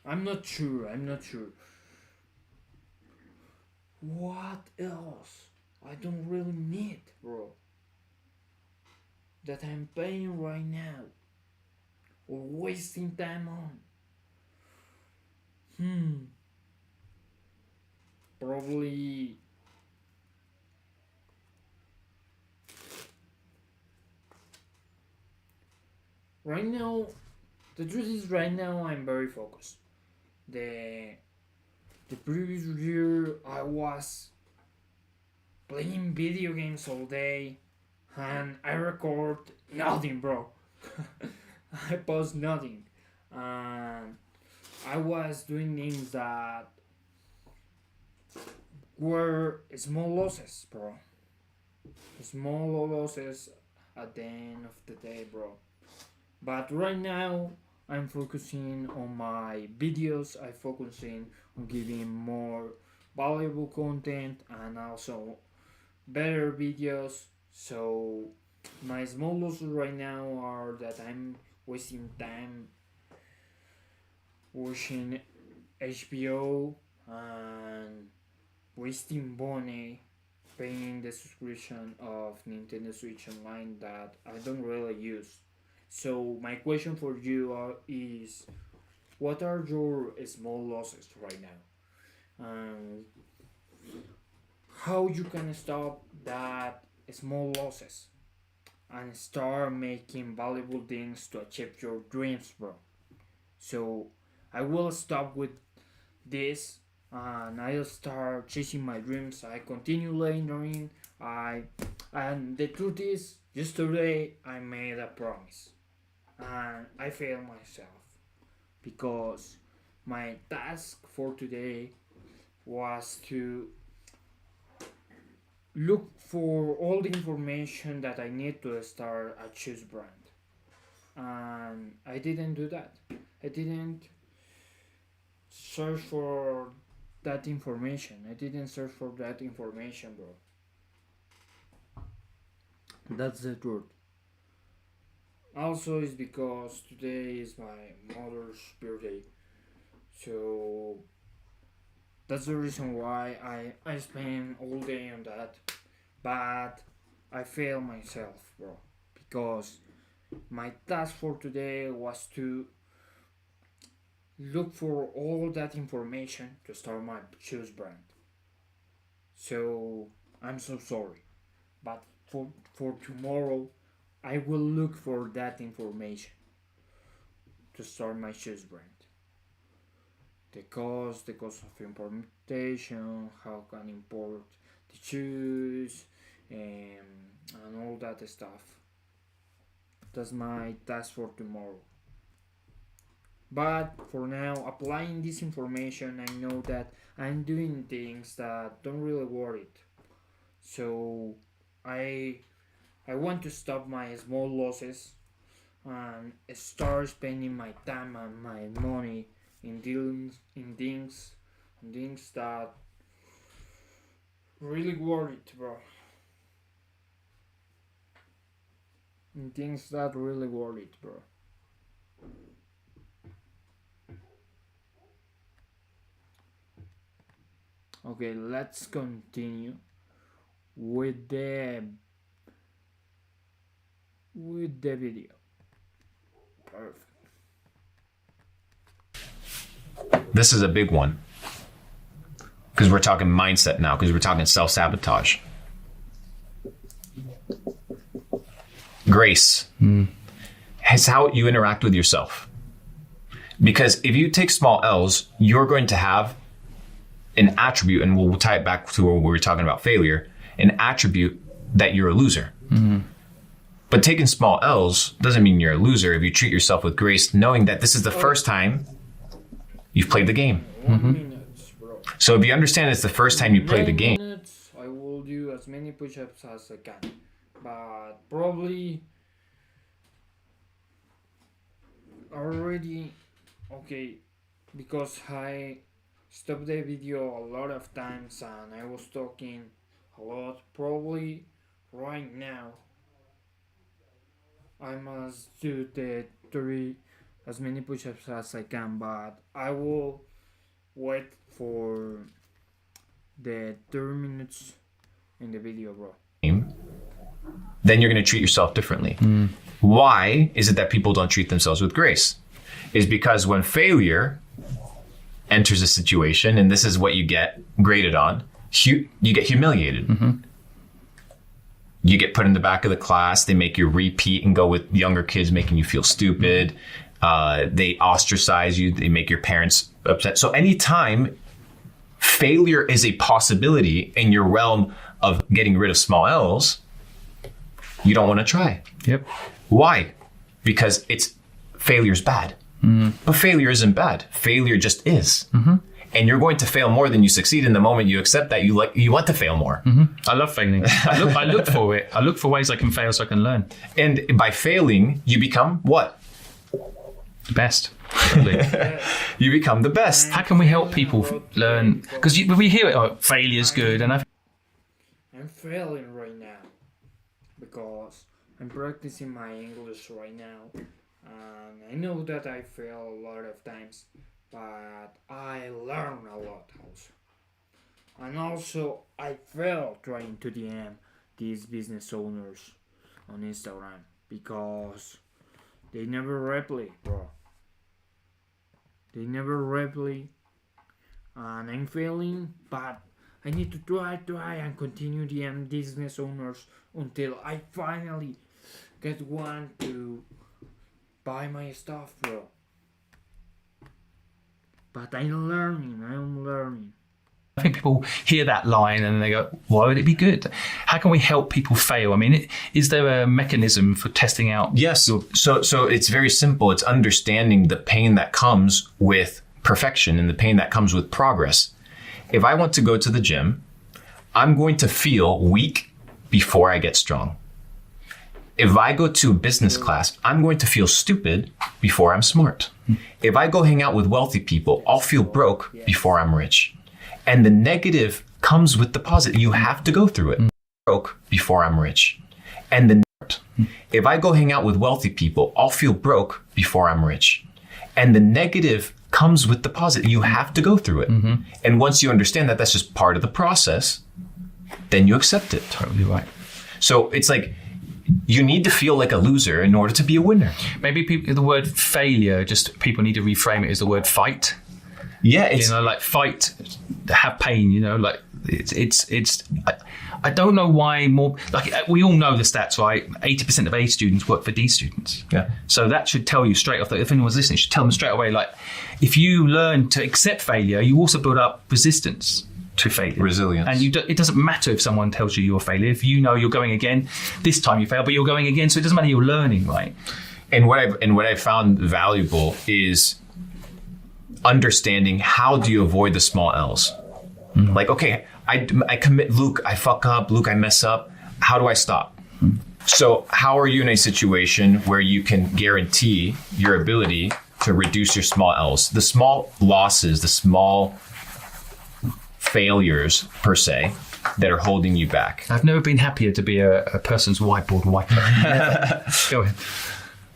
I'm not sure. I'm not sure. What else? I don't really need, bro. That I'm paying right now or wasting time on. Probably right now. The truth is, right now I'm very focused. The the previous year I was playing video games all day, and I record nothing, bro. I post nothing, and I was doing things that were small losses, bro. Small losses at the end of the day, bro. But right now, I'm focusing on my videos. I'm focusing on giving more valuable content and also better videos. So my small losses right now are that I'm wasting time watching HBO and wasting money paying the subscription of Nintendo Switch Online that I don't really use. So my question for you is, what are your small losses right now? How you can stop that small losses and start making valuable things to achieve your dreams, bro. So I will stop with this and I'll start chasing my dreams. I continue learning. I and the truth is, yesterday I made a promise and I failed myself because my task for today was to look for all the information that I need to start a choose brand, and I didn't do that. I didn't search for that information. I didn't search for that information, bro. That's the truth. Also, it's because today is my mother's birthday, so that's the reason why I spend all day on that. But I fail myself, bro, because my task for today was to look for all that information to start my shoes brand. So I'm so sorry, but for tomorrow, I will look for that information to start my shoes brand. The cost of importation, how can import the shoes, and all that stuff. That's my task for tomorrow. But for now, applying this information, I know that I'm doing things that don't really worth it. So I want to stop my small losses and start spending my time and my money in things that really worth it, bro. In things that really worth it, bro. Okay, let's continue with the video. Perfect. This is a big one. Because we're talking mindset now, because we're talking self-sabotage. Grace is how you interact with yourself. Because if you take small L's, you're going to have an attribute, and we'll tie it back to where we were talking about failure, an attribute that you're a loser. But taking small L's doesn't mean you're a loser if you treat yourself with grace, knowing that this is the first time you've played the game. 1 minute, bro. So if you understand it's the first time you play the 9 game, minutes, I will do as many push-ups as I can. But probably already, okay, because I stopped the video a lot of times and I was talking a lot. Probably right now I must do the 3 as many push-ups as I can, but I will wait for the 30 minutes in the video, bro. then you're going to treat yourself differently. Why is it that people don't treat themselves with grace? Is because when failure enters a situation, and this is what you get graded on, you get humiliated. You get put in the back of the class. They make you repeat and go with younger kids, making you feel stupid. They ostracize you. They make your parents upset. So anytime failure is a possibility in your realm of getting rid of small L's, you don't want to try. Yep. Why? Because failure's bad. But failure isn't bad. Failure just is. And you're going to fail more than you succeed. In the moment you accept that, you want to fail more. I love failing. I look for it. I look for ways I can fail so I can learn. And by failing, you become what? The best. You become the best. How can we help people learn? Because we hear it, oh, failure's good. And I'm failing right now because I'm practicing my English right now. And I know that I fail a lot of times, but I learn a lot also. And also, I fail trying to DM these business owners on Instagram because they never reply, bro. They never reply, and I'm failing, but I need to try and continue DM business owners until I finally get one to buy my stuff, bro. But I'm learning. I think people hear that line and they go, why would it be good? How can we help people fail? I mean, is there a mechanism for testing out? Yes. So it's very simple. It's understanding the pain that comes with perfection and the pain that comes with progress. If I want to go to the gym, I'm going to feel weak before I get strong. If I go to business class, I'm going to feel stupid before I'm smart. If I go hang out with wealthy people, I'll feel broke before I'm rich. And the negative comes with the positive. You have to go through it. Broke before I'm rich. And if I go hang out with wealthy people, I'll feel broke before I'm rich. And the negative comes with the positive. You have to go through it. And once you understand that that's just part of the process, then you accept it. Totally right. So it's like, you need to feel like a loser in order to be a winner. Maybe the word failure, just people need to reframe it as the word fight. Yeah, it's like fight, have pain. Like it's. I don't know why more. Like we all know the stats, right? 80% of A students work for D students. Yeah. So that should tell you straight off that if anyone's listening, you should tell them straight away. Like, if you learn to accept failure, you also build up resistance to failure, resilience, and it doesn't matter if someone tells you you're a failure. If you know you're going again, this time you fail, but you're going again, so it doesn't matter. You're learning, right? And what I found valuable is understanding how do you avoid the small L's. Like, okay, I commit, Luke, I fuck up, Luke, I mess up. How do I stop? So how are you in a situation where you can guarantee your ability to reduce your small L's? The small losses, the small failures, per se, that are holding you back. I've never been happier to be a person's whiteboard wiper. Go ahead.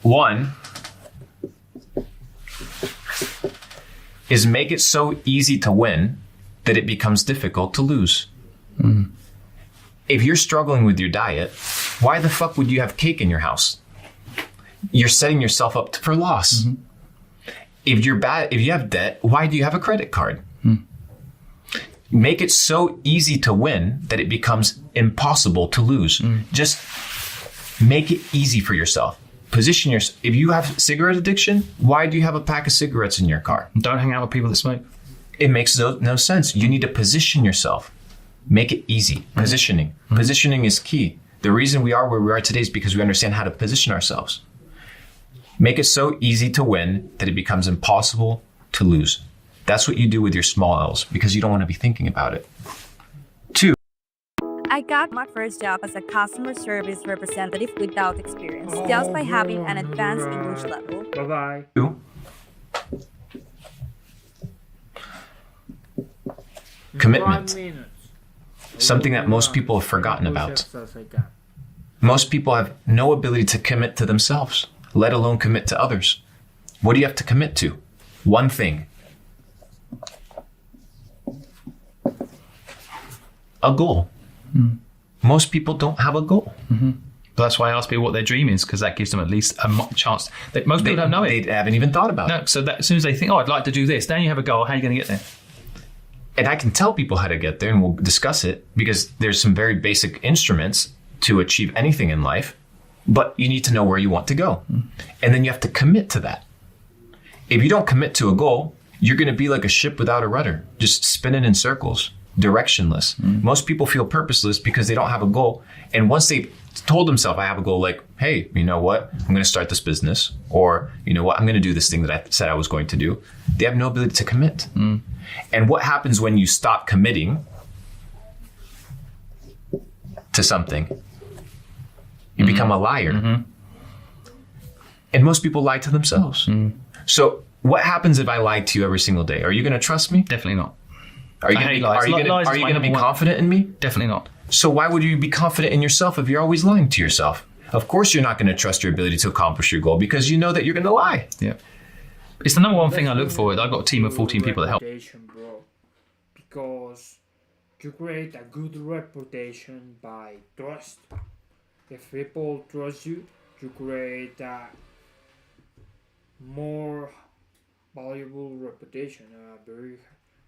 One is make it so easy to win that it becomes difficult to lose. If you're struggling with your diet, why the fuck would you have cake in your house? You're setting yourself up for loss. If you have debt, why do you have a credit card? Make it so easy to win that it becomes impossible to lose. Just make it easy for yourself. Position yourself. If you have cigarette addiction, why do you have a pack of cigarettes in your car? Don't hang out with people that smoke. It makes no sense. You need to position yourself. Make it easy. Positioning. Positioning is key. The reason we are where we are today is because we understand how to position ourselves. Make it so easy to win that it becomes impossible to lose. That's what you do with your small L's because you don't want to be thinking about it. Two. I got my first job as a customer service representative without experience, just by having an advanced English level. Bye-bye. Commitment. 5 minutes. Something that most people have forgotten about. Most people have no ability to commit to themselves, let alone commit to others. What do you have to commit to? One thing. A goal. Most people don't have a goal. But that's why I ask people what their dream is, because that gives them at least a chance. Most people don't know it. They haven't even thought about it. No, so that, as soon as they think, oh, I'd like to do this, then you have a goal. How are you going to get there? And I can tell people how to get there, and we'll discuss it, because there's some very basic instruments to achieve anything in life, but you need to know where you want to go. And then you have to commit to that. If you don't commit to a goal, you're going to be like a ship without a rudder, just spinning in circles, directionless. Most people feel purposeless because they don't have a goal. And once they've told themselves, I have a goal, like, hey, you know what? I'm going to start this business, or, you know what? I'm going to do this thing that I said I was going to do. They have no ability to commit. And what happens when you stop committing to something? You become a liar. And most people lie to themselves. So what happens if I lied to you every single day? Are you going to trust me? Definitely not. Are you going to be confident in me? Definitely not. So why would you be confident in yourself if you're always lying to yourself? Of course you're not going to trust your ability to accomplish your goal because you know that you're going to lie. Yeah. It's the number one thing I look for. I've got a team of 14 people that help. Bro, because you create a good reputation by trust. If people trust you, you create a more valuable reputation, a very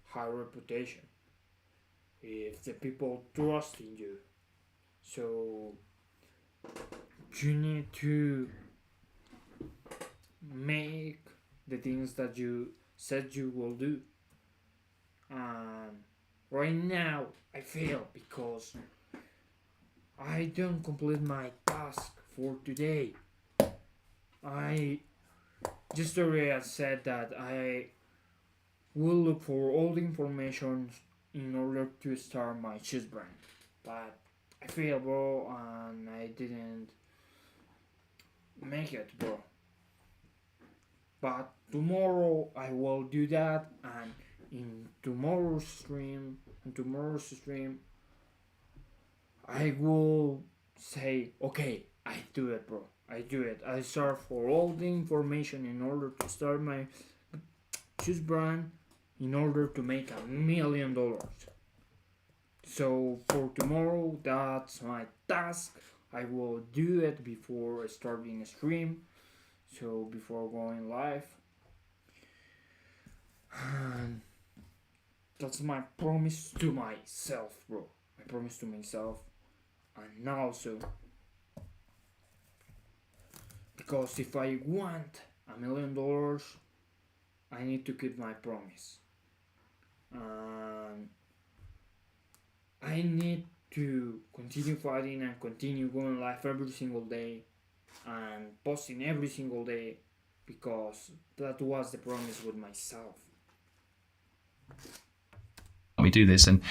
high reputation. If the people trust in you, so you need to make the things that you said you will do. And right now I fail because I don't complete my task for today. I just already said that I will look for all the information in order to start my shoes brand, but I failed, bro, and I didn't make it, bro. But tomorrow I will do that, and in tomorrow's stream, I will say, okay, I do it, bro. I do it. I search for all the information in order to start my shoes brand, in order to make $1 million. So for tomorrow, that's my task. I will do it before starting a stream, so before going live. And that's my promise to myself, bro. My promise to myself. And also, because if I want $1 million, I need to keep my promise. I need to continue fighting and continue going live every single day and posting every single day, because that was the promise with myself. We do this, and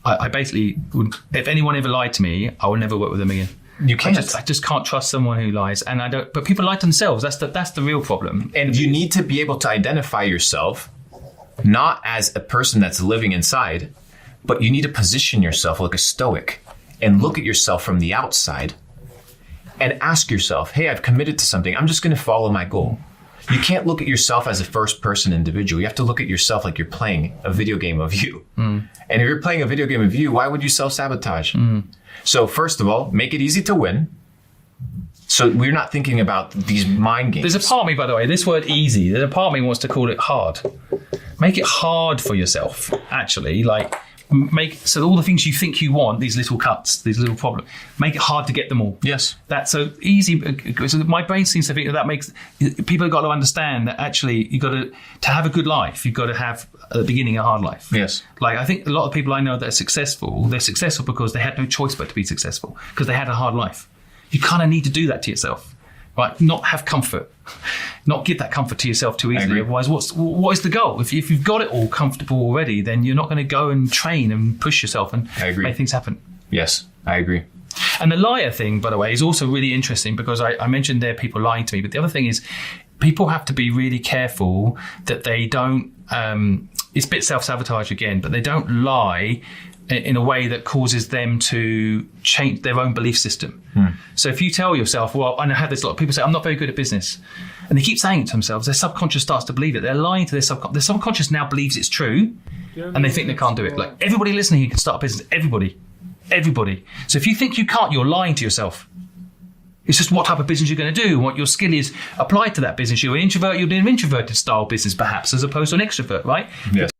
I basically would, if anyone ever lied to me, I would never work with them again. You can't. I just can't trust someone who lies, and I don't. But people lie to themselves. That's the real problem. And you need to be able to identify yourself not as a person that's living inside, but you need to position yourself like a stoic and look at yourself from the outside and ask yourself, hey, I've committed to something. I'm just going to follow my goal. You can't look at yourself as a first person individual. You have to look at yourself like you're playing a video game of you. And if you're playing a video game of you, why would you self-sabotage? So first of all, make it easy to win. So we're not thinking about these mind games. There's a part of me, by the way, this word easy, there's a part of me wants to call it hard. Make it hard for yourself, actually. Like, so all the things you think you want, these little cuts, these little problems, make it hard to get them all. Yes. That's so easy. So my brain seems to think that makes people have got to understand that actually you got to have a good life. You've got to have at the beginning a hard life. Yes. Like I think a lot of people I know that are successful, they're successful because they had no choice but to be successful because they had a hard life. You kind of need to do that to yourself, right? Not have comfort, not give that comfort to yourself too easily. Otherwise, what is the goal? If you've got it all comfortable already, then you're not going to go and train and push yourself and make things happen. Yes, I agree. And the liar thing, by the way, is also really interesting because I mentioned there people lying to me, but the other thing is people have to be really careful that they don't, it's a bit self-sabotage again, but they don't lie in a way that causes them to change their own belief system. So if you tell yourself, well, I have this a lot of people say, I'm not very good at business. And they keep saying it to themselves, their subconscious starts to believe it. They're lying to their subconscious. Their subconscious now believes it's true and they think they can't do it. Like everybody listening here can start a business. Everybody. So if you think you can't, you're lying to yourself. It's just what type of business you're going to do, what your skill is applied to that business. You're an introvert, you're doing an introverted style business perhaps, as opposed to an extrovert, right? Yes.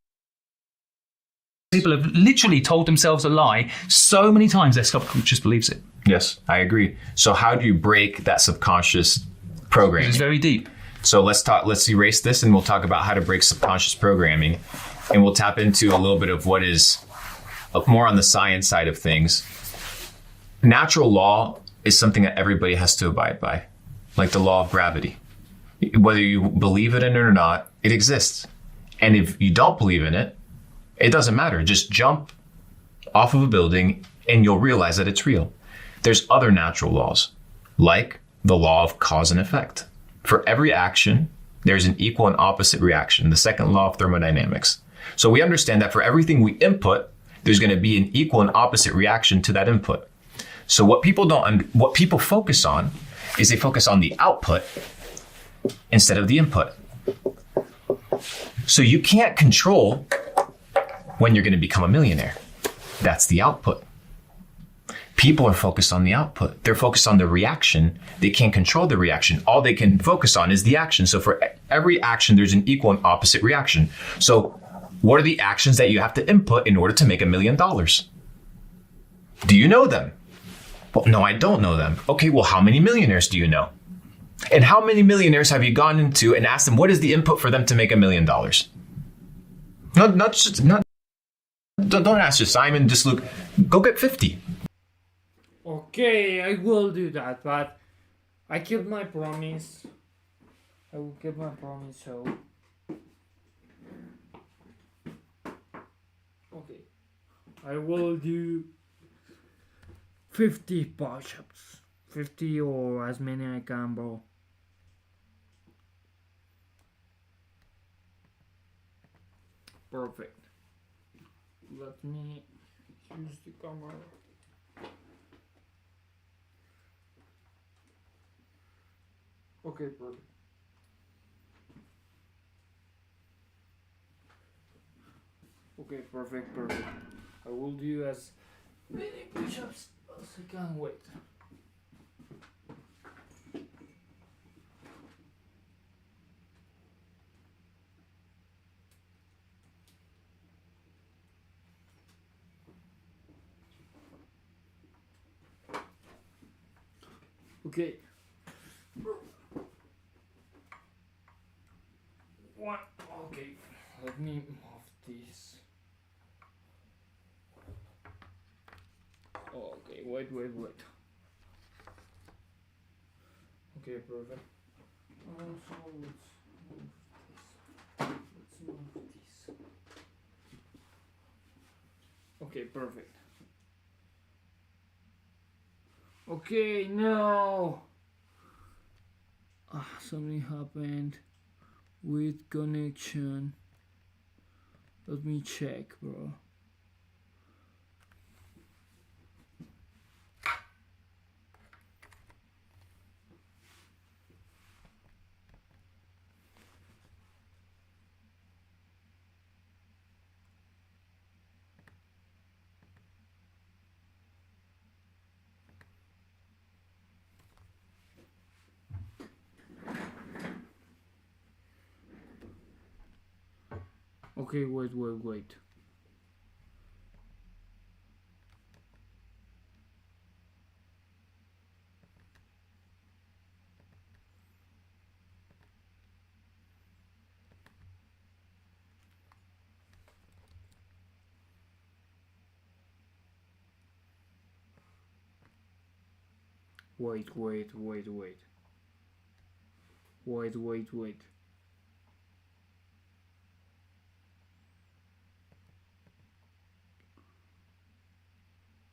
People have literally told themselves a lie so many times their subconscious believes it. Yes, I agree. So how do you break that subconscious programming? It's very deep. So let's erase this and we'll talk about how to break subconscious programming. And we'll tap into a little bit of what is more on the science side of things. Natural law is something that everybody has to abide by, like the law of gravity. Whether you believe in it or not, it exists. And if you don't believe in it, it doesn't matter. Just jump off of a building and you'll realize that it's real. There's other natural laws, like the law of cause and effect. For every action, there's an equal and opposite reaction, the second law of thermodynamics. So we understand that for everything we input, there's going to be an equal and opposite reaction to that input. So what people focus on is they focus on the output instead of the input. So you can't control when you're going to become a millionaire. That's the output. People are focused on the output. They're focused on the reaction. They can't control the reaction. All they can focus on is the action. So for every action, there's an equal and opposite reaction. So what are the actions that you have to input in order to make $1 million? Do you know them? Well, no, I don't know them. Okay, well, how many millionaires do you know? And how many millionaires have you gone into and asked them, what is the input for them to make $1 million? Don't ask just Simon, just look, go get 50. Okay, I will do that, but I kept my promise. I will keep my promise, so... Okay, I will do 50 push-ups. 50 or as many I can, bro. Perfect. Let me use the camera. Okay, perfect. Okay, perfect. I will do as many push-ups as I can. Wait. Okay. What? Okay. Let me move this. Okay, wait. Okay, perfect. So let's move this. Okay, perfect. Okay, no. Something happened with connection. Let me check, bro. Okay, wait. Wait.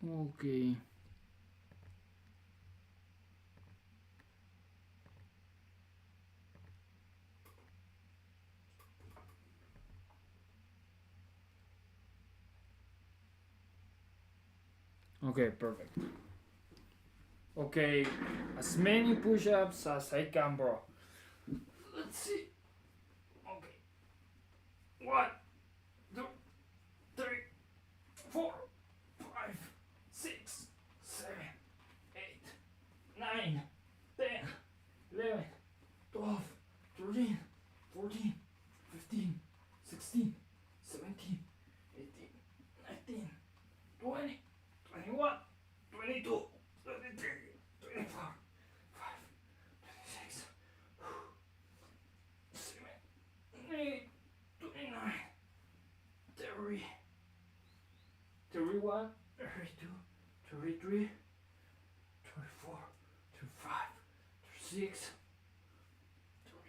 Okay. Okay, perfect. Okay, as many push-ups as I can, bro. Let's see. Okay. 1, 2, 3, 4, 5, 6, 7, 8, 9, 10, 11, 12, 13, 14, 15, 16, 17, 18, 19, 20, 21, 22, 23, 24, 5, 26, 7, 8, 29, 30, 31, 32, 33, 34, 35, 36,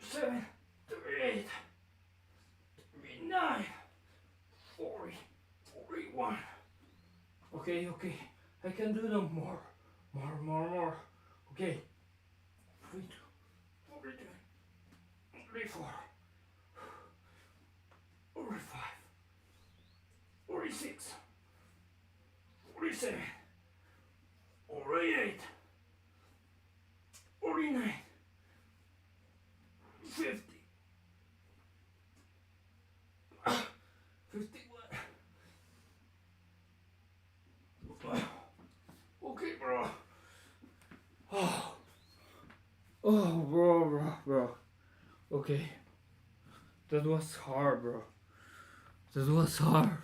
37, 38, 39, 40, 41. Okay, I can do them more. Okay. 42, 43, 44, 45, 46, 47, 48, 49, 50, 51. Okay, bro. Bro. Okay. That was hard, bro. That was hard.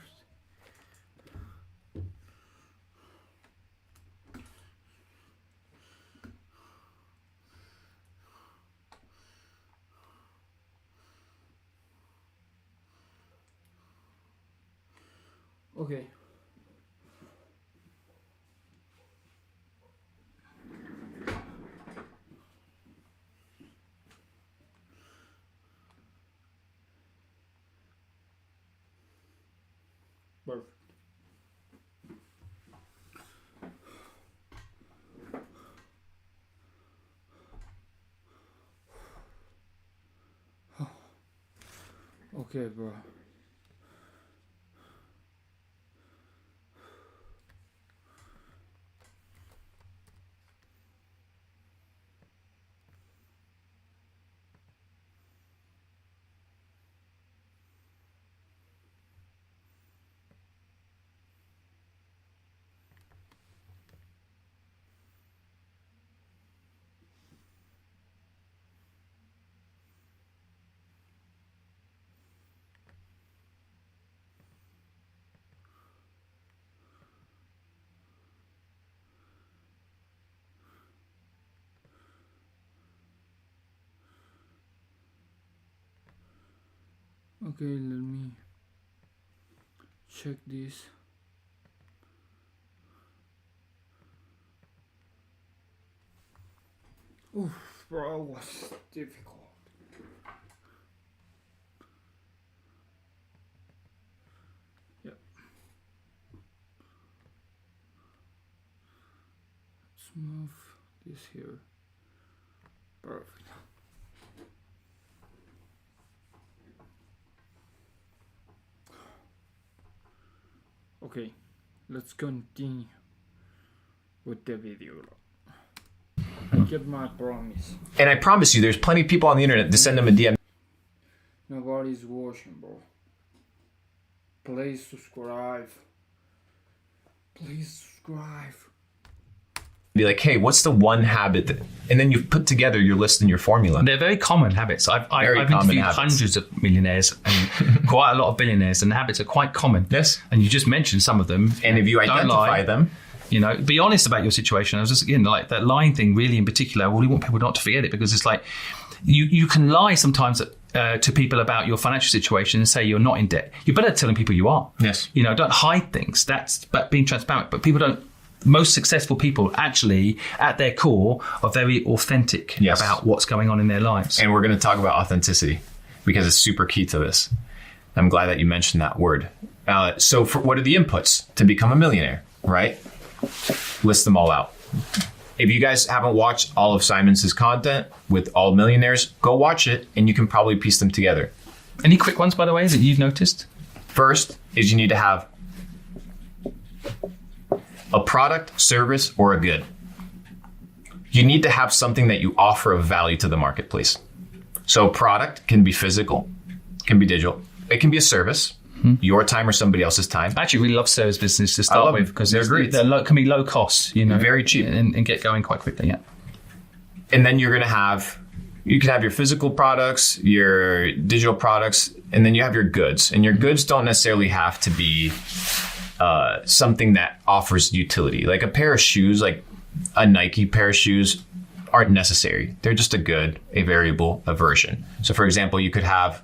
Okay. Perfect. Okay, bro. Okay, let me check this. Oof, bro, was difficult. Yep. this here. Perfect. Okay, let's continue with the video. I kept my promise. And I promise you, there's plenty of people on the internet to send them a DM. Nobody's watching, bro. Please subscribe. Please subscribe. Be like, hey, what's the one habit that, and then you've put together your list and your formula. They're very common habits. I've common interviewed habits. hundreds of millionaires and quite a lot of billionaires, and the habits are quite common. Yes. And you just mentioned some of them. And if you Don't identify lie. them, You know, be honest about your situation. I was just, again, like that lying thing really in particular, I really want people not to forget it, because it's like you can lie sometimes to people about your financial situation and say you're not in debt. You're better at telling people you are. Yes. You know, don't hide things. That's about being transparent. But people don't, most successful people actually at their core are very authentic Yes. about what's going on in their lives. and we're going to talk about authenticity because it's super key to this. I'm glad that you mentioned that word. So what are the inputs to become a millionaire, right? List them all out. If you guys haven't watched all of Simon's content with all millionaires, go watch it and you can probably piece them together. Any quick ones, by the way, that you've noticed? First is you need to have a product, service, or a good. You need to have something that you offer of value to the marketplace. So a product can be physical, can be digital. It can be a service, your time or somebody else's time. I actually really love service business to I start love with, them. because They're great. can be low cost, you know, Very cheap. and get going quite quickly. Yeah. And then you can have your physical products, your digital products, and then you have your goods. And your goods don't necessarily have to be something that offers utility. Like a pair of shoes, like a Nike pair of shoes, aren't necessary. They're just a good, a variable, a version. So for example, you could have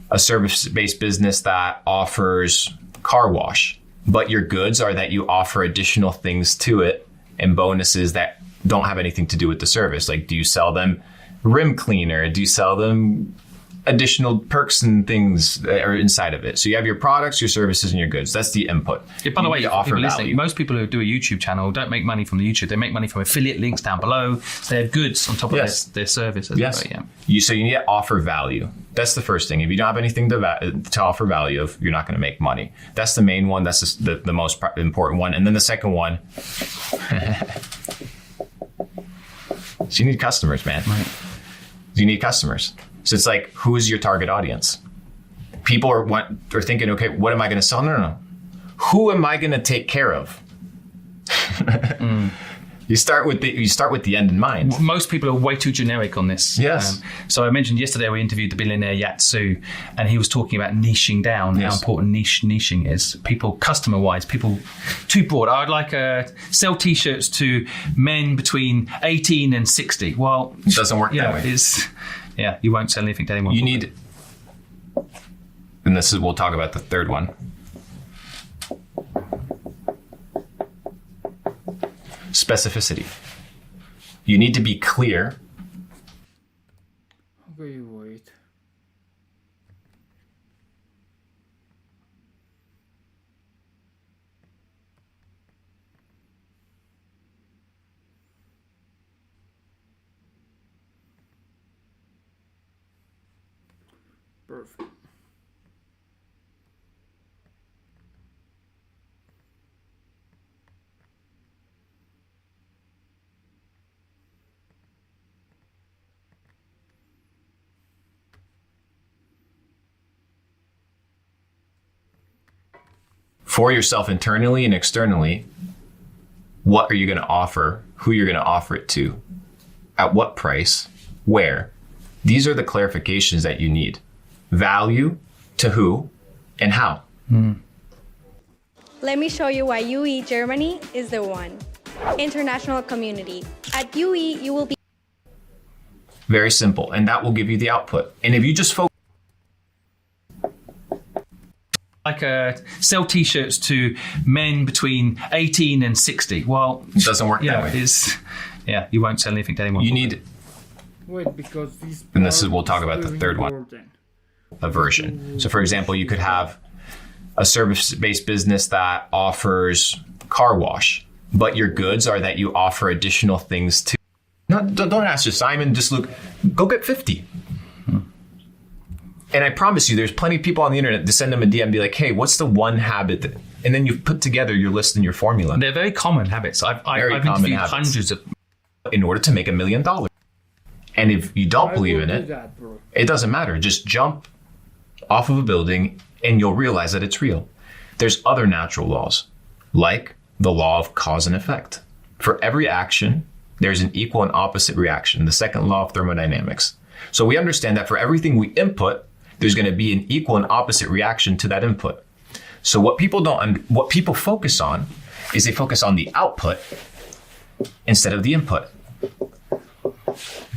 a service-based business that offers car wash, but your goods are that you offer additional things to it and bonuses that don't have anything to do with the service. Like, do you sell them rim cleaner? Do you sell them additional perks and things that are inside of it? So you have your products, your services, and your goods. That's the input. Yeah, by the You way, need to for offer people listening, value. most people who do a YouTube channel don't make money from the YouTube. They make money from affiliate links down below. So they have goods on top of Yes. their service. As Yes. well, yeah. So you need to offer value. That's the first thing. If you don't have anything to offer value of, you're not going to make money. That's the main one. That's the most important one. And then the second one, so you need customers, man. Right. You need customers. So it's like, who is your target audience? People are thinking, okay, what am I going to sell? No. Who am I going to take care of? You start with the end in mind. Most people are way too generic on this. Yes. So I mentioned yesterday we interviewed the billionaire Yat Su, and he was talking about niching down, how Yes. important niching is. People, customer-wise, people too broad. I'd like sell T-shirts to men between 18 and 60. Well, It doesn't work yeah, that way. You won't sell anything to anyone. You need, and we'll talk about the third one. Specificity. You need to be clear. Okay, wait. Perfect. For yourself internally and externally, what are you going to offer? Who you're going to offer it to? At what price? Where? These are the clarifications that you need. Value to who and how. Let me show you why UE Germany is the one. International community. At UE, you will be Very simple. And that will give you the output. And if you just focus, sell T-shirts to men between 18 and 60. Well, it doesn't work yeah, that way. you won't sell anything to anyone. You need Wait, because this. And this is- part we'll talk about the very third one. important. a version. So for example, you could have a service-based business that offers car wash, but your goods are that you offer additional things to Don't ask just Simon, just look, go get 50. And I promise you, there's plenty of people on the internet to send them a DM and be like, hey, what's the one habit that, and then you've put together your list and your formula. They're very common habits. I've interviewed hundreds of. In order to make $1 million. And if you don't believe in it, it doesn't matter. Just jump off of a building and you'll realize that it's real. There's other natural laws, like the law of cause and effect. For every action, there's an equal and opposite reaction, the second law of thermodynamics. So we understand that for everything we input, there's going to be an equal and opposite reaction to that input. So what people focus on is they focus on the output instead of the input.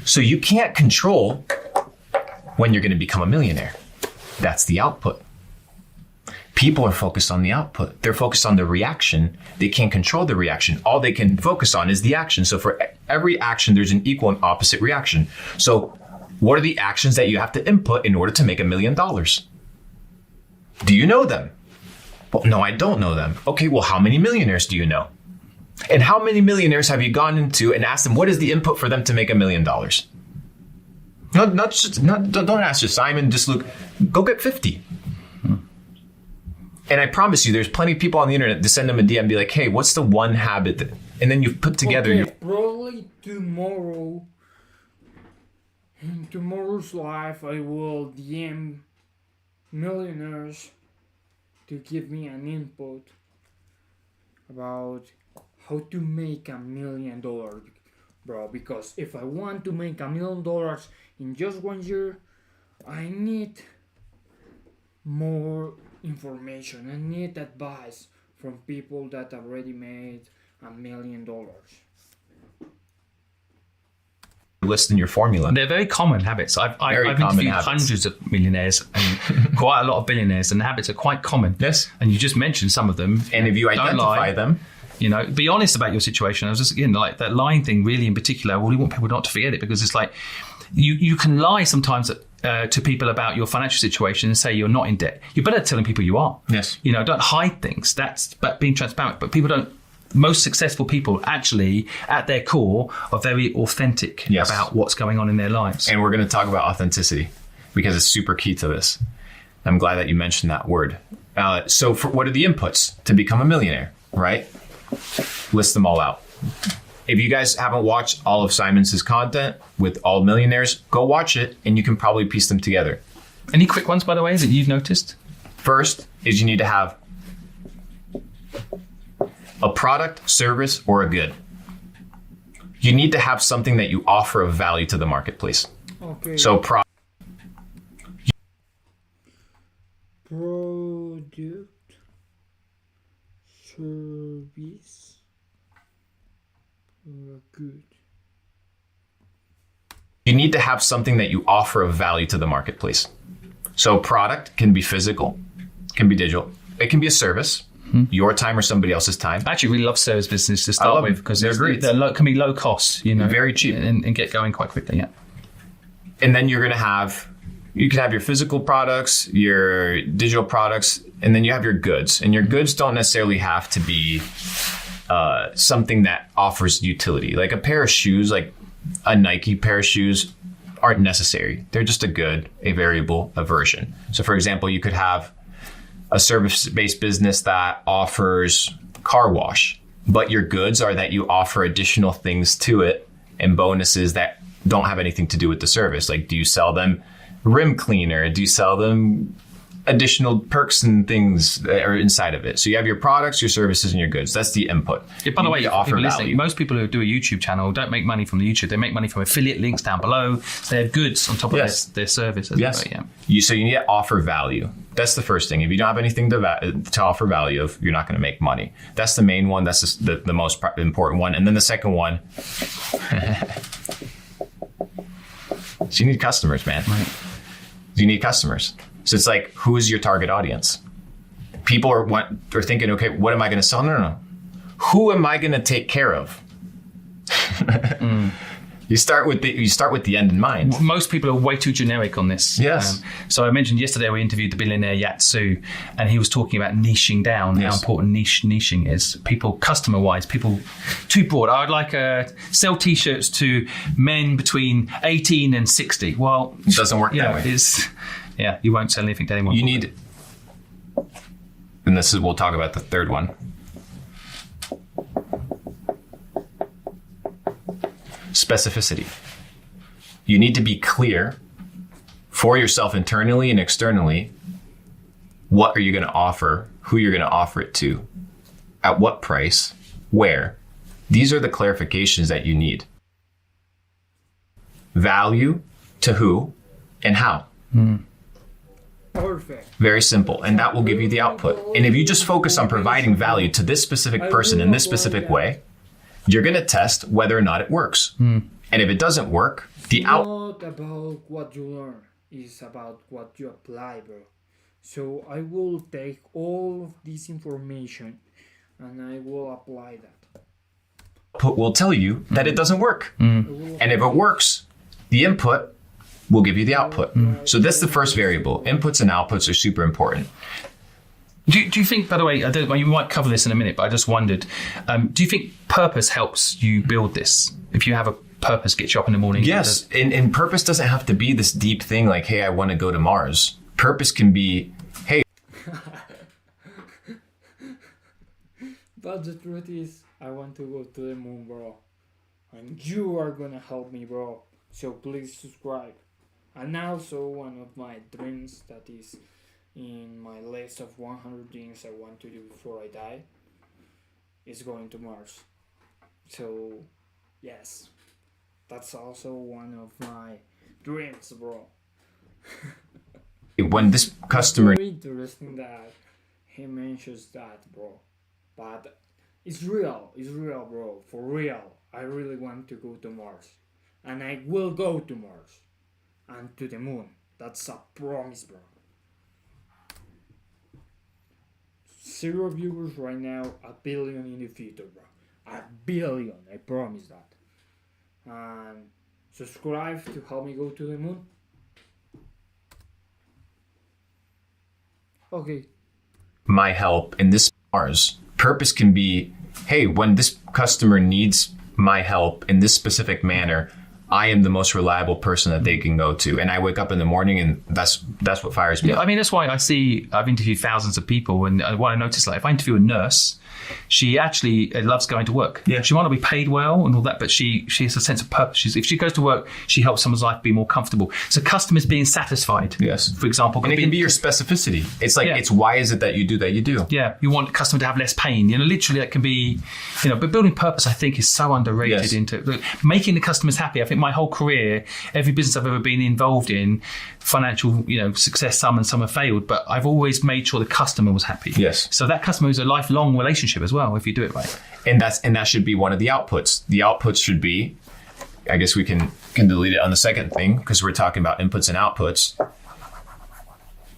So you can't control when you're going to become a millionaire. That's the output. People are focused on the output. They're focused on the reaction. They can't control the reaction. All they can focus on is the action. So for every action, there's an equal and opposite reaction. So what are the actions that you have to input in order to make $1 million? Do you know them? Well, no, I don't know them. Okay, well, how many millionaires do you know? And how many millionaires have you gone into and asked them, what is the input for them to make $1 million? Don't ask just Simon, just look, go get 50. And I promise you, there's plenty of people on the internet to send them a DM and be like, hey, what's the one habit that, and then you've put together your... Probably tomorrow, in tomorrow's life, I will DM millionaires to give me an input about how to make $1 million, bro. Because if I want to make $1 million in just 1 year, I need more information. I need advice from people that already made $1 million. List in your formula. They're very common habits. I've interviewed hundreds of millionaires and quite a lot of billionaires, and the habits are quite common. Yes. And you just mentioned some of them. And if you identify them, you know, be honest about your situation. I was just, again, like that lying thing really in particular, I really want people not to forget it, because it's like you can lie sometimes to people about your financial situation and say you're not in debt. You're better telling people you are. Yes. You know, don't hide things. That's but being transparent. But people don't. Most successful people actually, at their core, are very authentic about what's going on in their lives. And we're going to talk about authenticity because it's super key to this. I'm glad that you mentioned that word. So what are the inputs to become a millionaire, right? List them all out. If you guys haven't watched all of Simon's content with all millionaires, go watch it and you can probably piece them together. Any quick ones, by the way, that you've noticed? First is you need to have a product, service, or a good. You need to have something that you offer of value to the marketplace. Okay. So product, service, or good. You need to have something that you offer of value to the marketplace. So product can be physical, can be digital. It can be a service. Your time or somebody else's time. Actually, we love service business to start with because they're great. Can be low cost, you know, very cheap, and get going quite quickly. Yeah. And then you can have your physical products, your digital products, and then you have your goods. And your goods don't necessarily have to be something that offers utility. Like a pair of shoes, like a Nike pair of shoes, aren't necessary. They're just a good, a variable, a version. So, for example, you could have a service-based business that offers car wash, but your goods are that you offer additional things to it and bonuses that don't have anything to do with the service. Like, do you sell them rim cleaner? Do you sell them additional perks and things that are inside of it? So you have your products, your services, and your goods. That's the input. Yeah, by the way, most people who do a YouTube channel don't make money from the YouTube. They make money from affiliate links down below. They have goods on top of their service. Well, So you need to offer value. That's the first thing. If you don't have anything to offer value of, you're not going to make money. That's the main one. That's the most important one. And then the second one, so you need customers, man. Right. You need customers. So it's like, who is your target audience? People are thinking, okay, what am I going to sell? No. Who am I going to take care of? You start with the end in mind. Most people are way too generic on this. Yes. So I mentioned yesterday we interviewed the billionaire Yat Su, and he was talking about niching down, how important niching is. People, customer-wise, people too broad. I'd like sell T-shirts to men between 18 and 60. Well, it doesn't work that way. You won't sell anything to anyone. You need, and we'll talk about the third one. Specificity. You need to be clear for yourself internally and externally. What are you going to offer? Who you're going to offer it to? At what price? Where? These are the clarifications that you need. Value to who and how. Perfect. Very simple. And that will give you the output. And if you just focus on providing value to this specific person in this specific way, you're going to test whether or not it works. And if it doesn't work, not about what you learn, it's about what you apply, bro. So I will take all of this information and I will apply that. Output will tell you that it doesn't work. And if it works, the input will give you the output. So that's the first variable. Inputs and outputs are super important. Do you think, by the way, you might cover this in a minute, but I just wondered, do you think purpose helps you build this? If you have a purpose, gets you up in the morning? Yes, and purpose doesn't have to be this deep thing like, hey, I want to go to Mars. Purpose can be, hey. But the truth is, I want to go to the moon, bro. And you are gonna help me, bro. So please subscribe. And also one of my dreams that is in my list of 100 things I want to do before I die is going to Mars. So yes, that's also one of my dreams, bro. When this customer... Very interesting that he mentions that, bro. But it's real, bro. For real, I really want to go to Mars. And I will go to Mars. And to the moon. That's a promise, bro. 0 viewers right now, 1 billion in the future, bro. 1 billion, I promise that. And subscribe to help me go to the moon. Okay. My help in this Mars. Purpose can be, hey, when this customer needs my help in this specific manner, I am the most reliable person that they can go to. And I wake up in the morning and that's what fires me up. I mean, that's why I've interviewed thousands of people, and what I noticed, like if I interview a nurse, she actually loves going to work. Yeah. She might not be paid well and all that, but she has a sense of purpose. If she goes to work, she helps someone's life be more comfortable. So customers being satisfied, yes, for example. And it can be your specificity. It's like, it's why is it that you do that you do? Yeah, you want the customer to have less pain. Literally that can be, but building purpose, I think, is so underrated into making the customers happy. I think my whole career, every business I've ever been involved in, financial, success, some have failed, but I've always made sure the customer was happy. Yes. So that customer is a lifelong relationship as well, if you do it right. And that should be one of the outputs. The outputs should be, I guess we can delete it on the second thing because we're talking about inputs and outputs.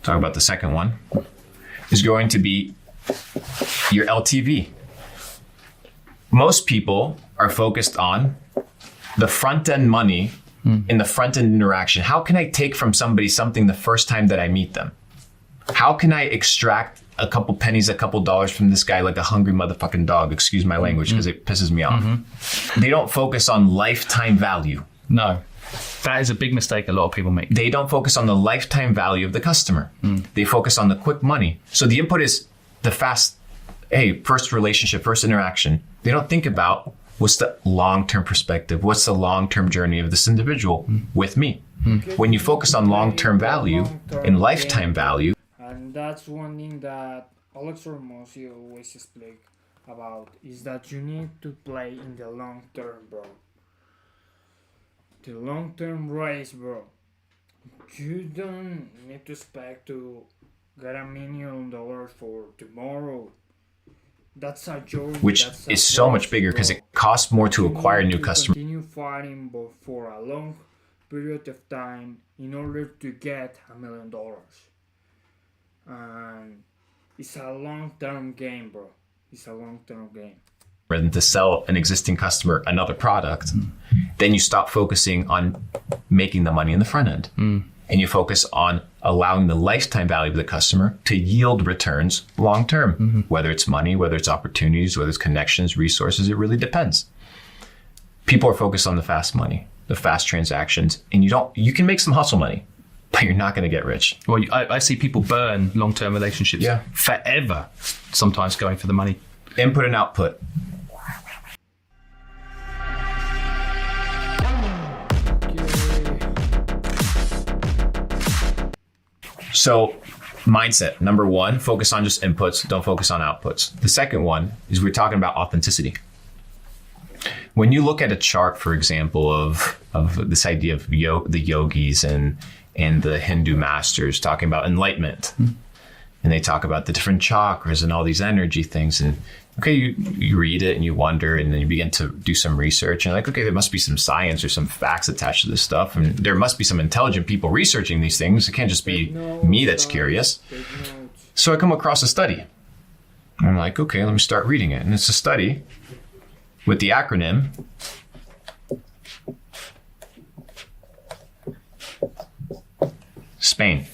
Talk about the second one. Is going to be your LTV. Most people are focused on the front end money in the front end interaction. How can I take from somebody something the first time that I meet them? How can I extract a couple pennies, a couple dollars from this guy like a hungry motherfucking dog? Excuse my language because it pisses me off. They don't focus on lifetime value. No. That is a big mistake a lot of people make. They don't focus on the lifetime value of the customer. They focus on the quick money. So the input is the fast, first relationship, first interaction. They don't think about what's the long-term perspective, what's the long-term journey of this individual with me. When you focus on long-term value and lifetime value. And that's one thing that Alex Hormozi always explains about, is that you need to play in the long term, bro. The long-term race, bro. You don't need to expect to get $1 million for tomorrow. That's a journey. Which is so much bigger because it costs more to acquire new customers. Continue fighting for a long period of time in order to get $1 million. And it's a long-term game, bro. It's a long-term game. Rather than to sell an existing customer another product. then you stop focusing on making the money in the front end. And you focus on allowing the lifetime value of the customer to yield returns long term, whether it's money, whether it's opportunities, whether it's connections, resources, it really depends. People are focused on the fast money, the fast transactions, and you can make some hustle money, but you're not going to get rich. Well, I see people burn long-term relationships forever, sometimes going for the money. Input and output. So mindset, number one, focus on just inputs, don't focus on outputs. The second one is we're talking about authenticity. When you look at a chart, for example, of this idea of the yogis and the Hindu masters talking about enlightenment, and they talk about the different chakras and all these energy things, and okay, you read it and you wonder, and then you begin to do some research and like, okay, there must be some science or some facts attached to this stuff, and there must be some intelligent people researching these things. It can't just be me that's curious. So I come across a study. And I'm like, okay, let me start reading it. And it's a study with the acronym SPAIN.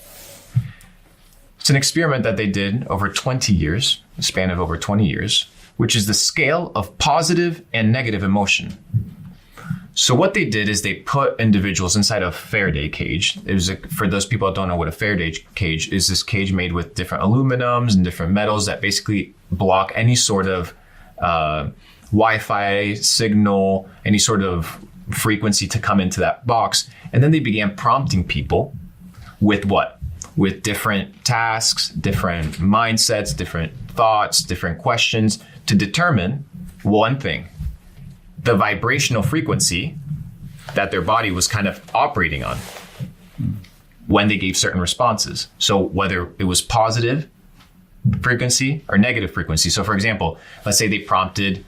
It's an experiment that they did over 20 years, a span of over 20 years, which is the scale of positive and negative emotion. So what they did is they put individuals inside a Faraday cage. For those people that don't know what a Faraday cage is, this cage made with different aluminums and different metals that basically block any sort of Wi-Fi signal, any sort of frequency to come into that box. And then they began prompting people with what? With different tasks, different mindsets, different thoughts, different questions to determine one thing: the vibrational frequency that their body was kind of operating on when they gave certain responses. So whether it was positive frequency or negative frequency. So for example, let's say they prompted,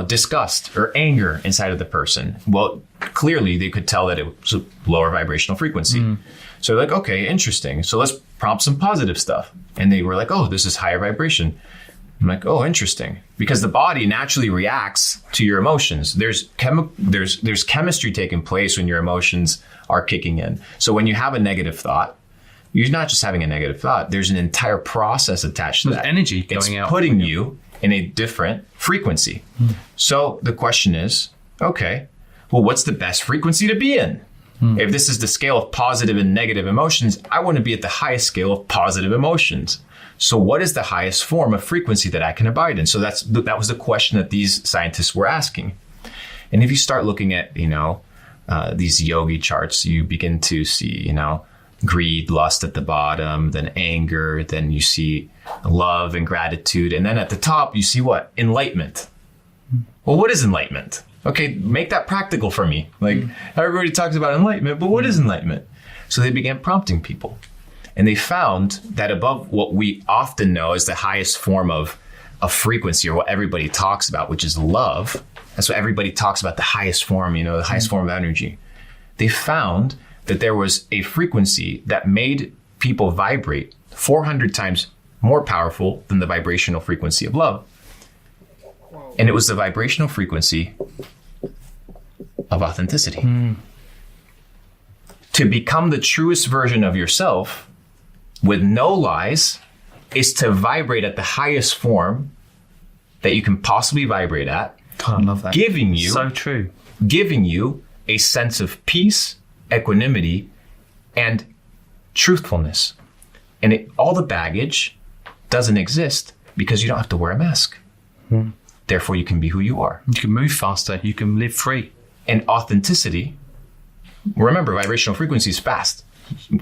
disgust or anger inside of the person. Well, clearly they could tell that it was a lower vibrational frequency. So they're like, okay, interesting. So let's prompt some positive stuff. And they were like, oh, this is higher vibration. I'm like, oh, interesting. Because the body naturally reacts to your emotions. There's chemistry taking place when your emotions are kicking in. So when you have a negative thought, you're not just having a negative thought. There's an entire process attached to that. Energy going out. It's putting you in a different frequency. So the question is, okay, well, what's the best frequency to be in? If this is the scale of positive and negative emotions, I want to be at the highest scale of positive emotions. So what is the highest form of frequency that I can abide in? So that was the question that these scientists were asking. And if you start looking at, these yogi charts, you begin to see, greed, lust at the bottom, then anger, then you see love and gratitude. And then at the top, you see what? Enlightenment. Well, what is enlightenment? Okay, make that practical for me. Like everybody talks about enlightenment, but what is enlightenment? So they began prompting people. And they found that above what we often know as the highest form of frequency, or what everybody talks about, which is love. That's what everybody talks about, the highest form, the highest form of energy. They found that there was a frequency that made people vibrate 400 times more powerful than the vibrational frequency of love. And it was the vibrational frequency of authenticity. To become the truest version of yourself with no lies is to vibrate at the highest form that you can possibly vibrate at. God, I love that. So true. Giving you a sense of peace, equanimity, and truthfulness. And all the baggage doesn't exist because you don't have to wear a mask. Therefore, you can be who you are. You can move faster. You can live free. And authenticity, remember, vibrational frequency is fast.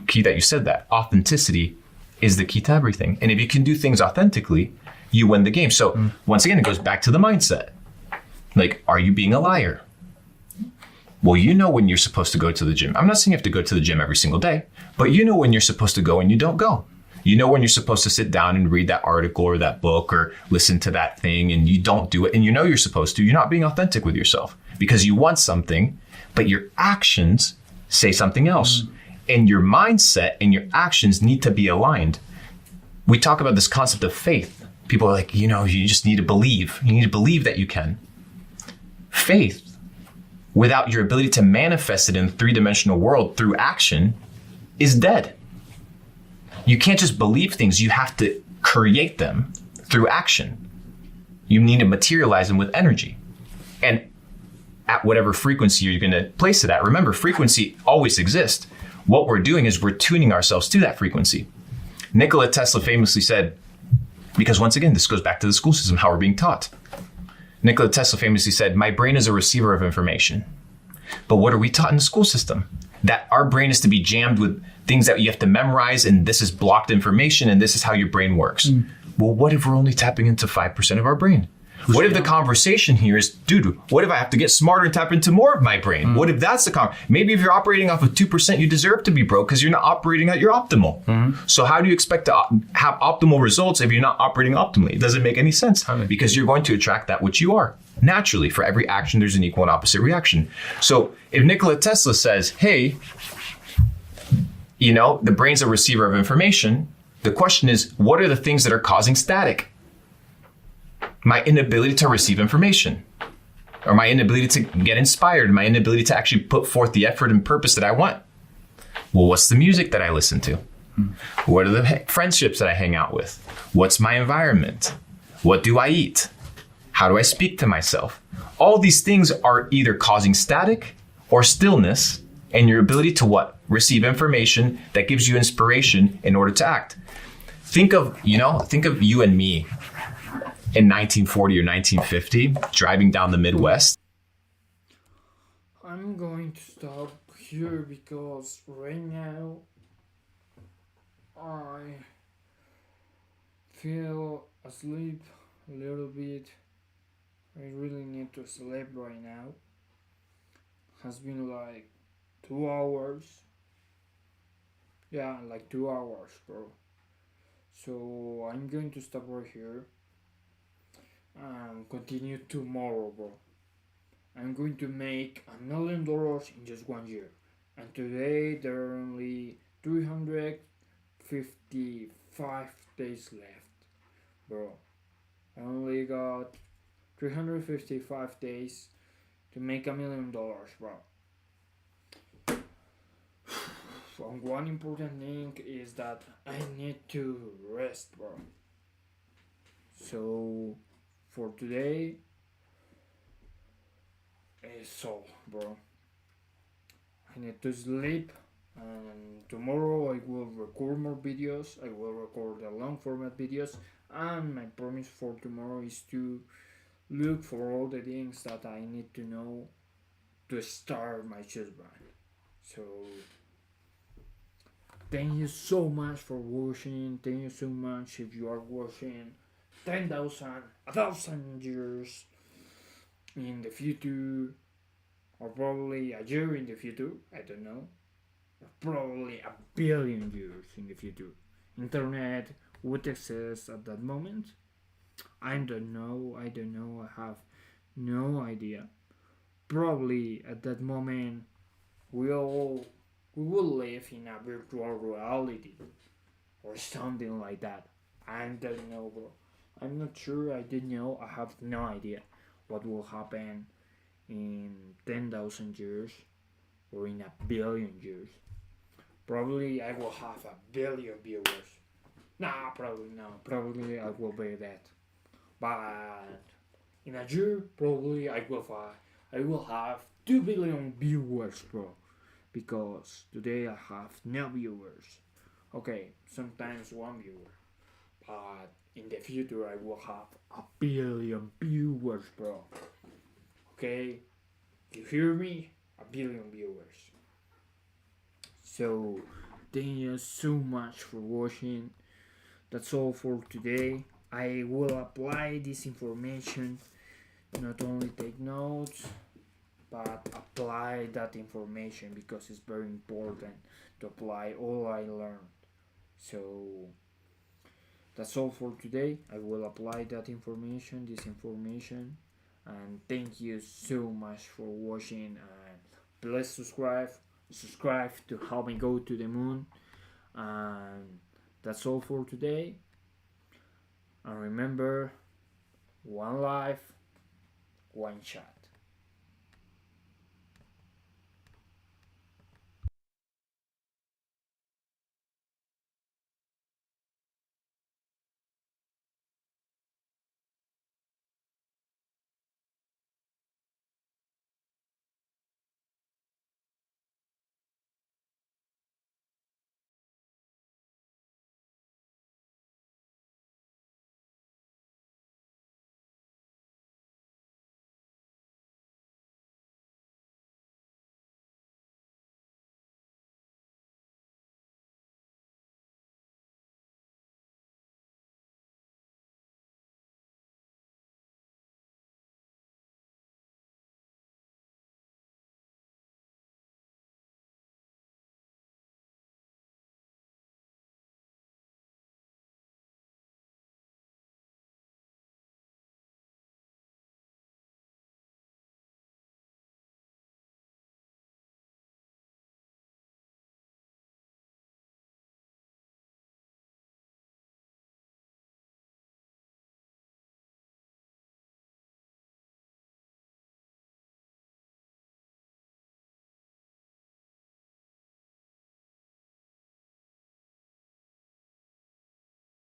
Key that you said that. Authenticity is the key to everything. And if you can do things authentically, you win the game. So once again, it goes back to the mindset. Like, are you being a liar? Well, you know when you're supposed to go to the gym. I'm not saying you have to go to the gym every single day, but you know when you're supposed to go and you don't go. You know when you're supposed to sit down and read that article or that book or listen to that thing and you don't do it, and you know you're supposed to. You're not being authentic with yourself because you want something, but your actions say something else. And your mindset and your actions need to be aligned. We talk about this concept of faith. People are like, you just need to believe. You need to believe that you can. Faith without your ability to manifest it in the three-dimensional world through action is dead. You can't just believe things, you have to create them through action. You need to materialize them with energy. And at whatever frequency you're going to place it at, remember, frequency always exists. What we're doing is we're tuning ourselves to that frequency. Nikola Tesla famously said, because once again, this goes back to the school system, how we're being taught. Nikola Tesla famously said, my brain is a receiver of information. But what are we taught in the school system? That our brain is to be jammed with things that you have to memorize, and this is blocked information, and this is how your brain works. Well, what if we're only tapping into 5% of our brain? What if the conversation here is, dude, what if I have to get smarter and tap into more of my brain? What if that's the maybe if you're operating off of 2%, you deserve to be broke because you're not operating at your optimal. So how do you expect to have optimal results if you're not operating optimally? It doesn't make any sense because you're going to attract that which you are. Naturally, for every action, there's an equal and opposite reaction. So if Nikola Tesla says, hey, the brain's a receiver of information, the question is, what are the things that are causing static? My inability to receive information, or my inability to get inspired, my inability to actually put forth the effort and purpose that I want. Well, what's the music that I listen to? What are the friendships that I hang out with? What's my environment? What do I eat? How do I speak to myself? All these things are either causing static or stillness, and your ability to what? Receive information that gives you inspiration in order to act. Think of you and me in 1940 or 1950, driving down the Midwest. I'm going to stop here because right now I feel asleep a little bit. I really need to sleep right now. Has been like 2 hours. Yeah, like 2 hours, bro. So I'm going to stop right here. Continue tomorrow, bro. I'm going to make $1 million in just 1 year, and today there are only 355 days left, bro. I only got 355 days to make $1 million, bro. And one important thing is that I need to rest, bro. So for today, it's all, bro. I need to sleep, and tomorrow I will record more videos. I will record the long format videos, and my promise for tomorrow is to look for all the things that I need to know to start my chess brand. So thank you so much for watching. Thank you so much if you are watching 10,000, 1,000 years in the future, or probably a year in the future, I don't know, or probably 1 billion years in the future. Internet would exist at that moment. I don't know, I have no idea. Probably at that moment we will live in a virtual reality or something like that. I don't know, bro. I'm not sure, I don't know, I have no idea what will happen in 10,000 years or in 1 billion years. Probably I will have 1 billion viewers. Nah, probably no, probably I will be dead. But in a year, probably I will have 2 billion viewers, bro. Because today I have no viewers. Okay, sometimes 1 viewer. But in the future I will have 1 billion viewers, bro. Okay, you hear me? 1 billion viewers. So thank you so much for watching. That's all for today. I will apply this information, not only take notes, but apply that information because it's very important to apply all I learned. So that's all for today. I will apply that information, this information, and thank you so much for watching, and please subscribe to help me go to the moon. And that's all for today. And remember, one life, one shot.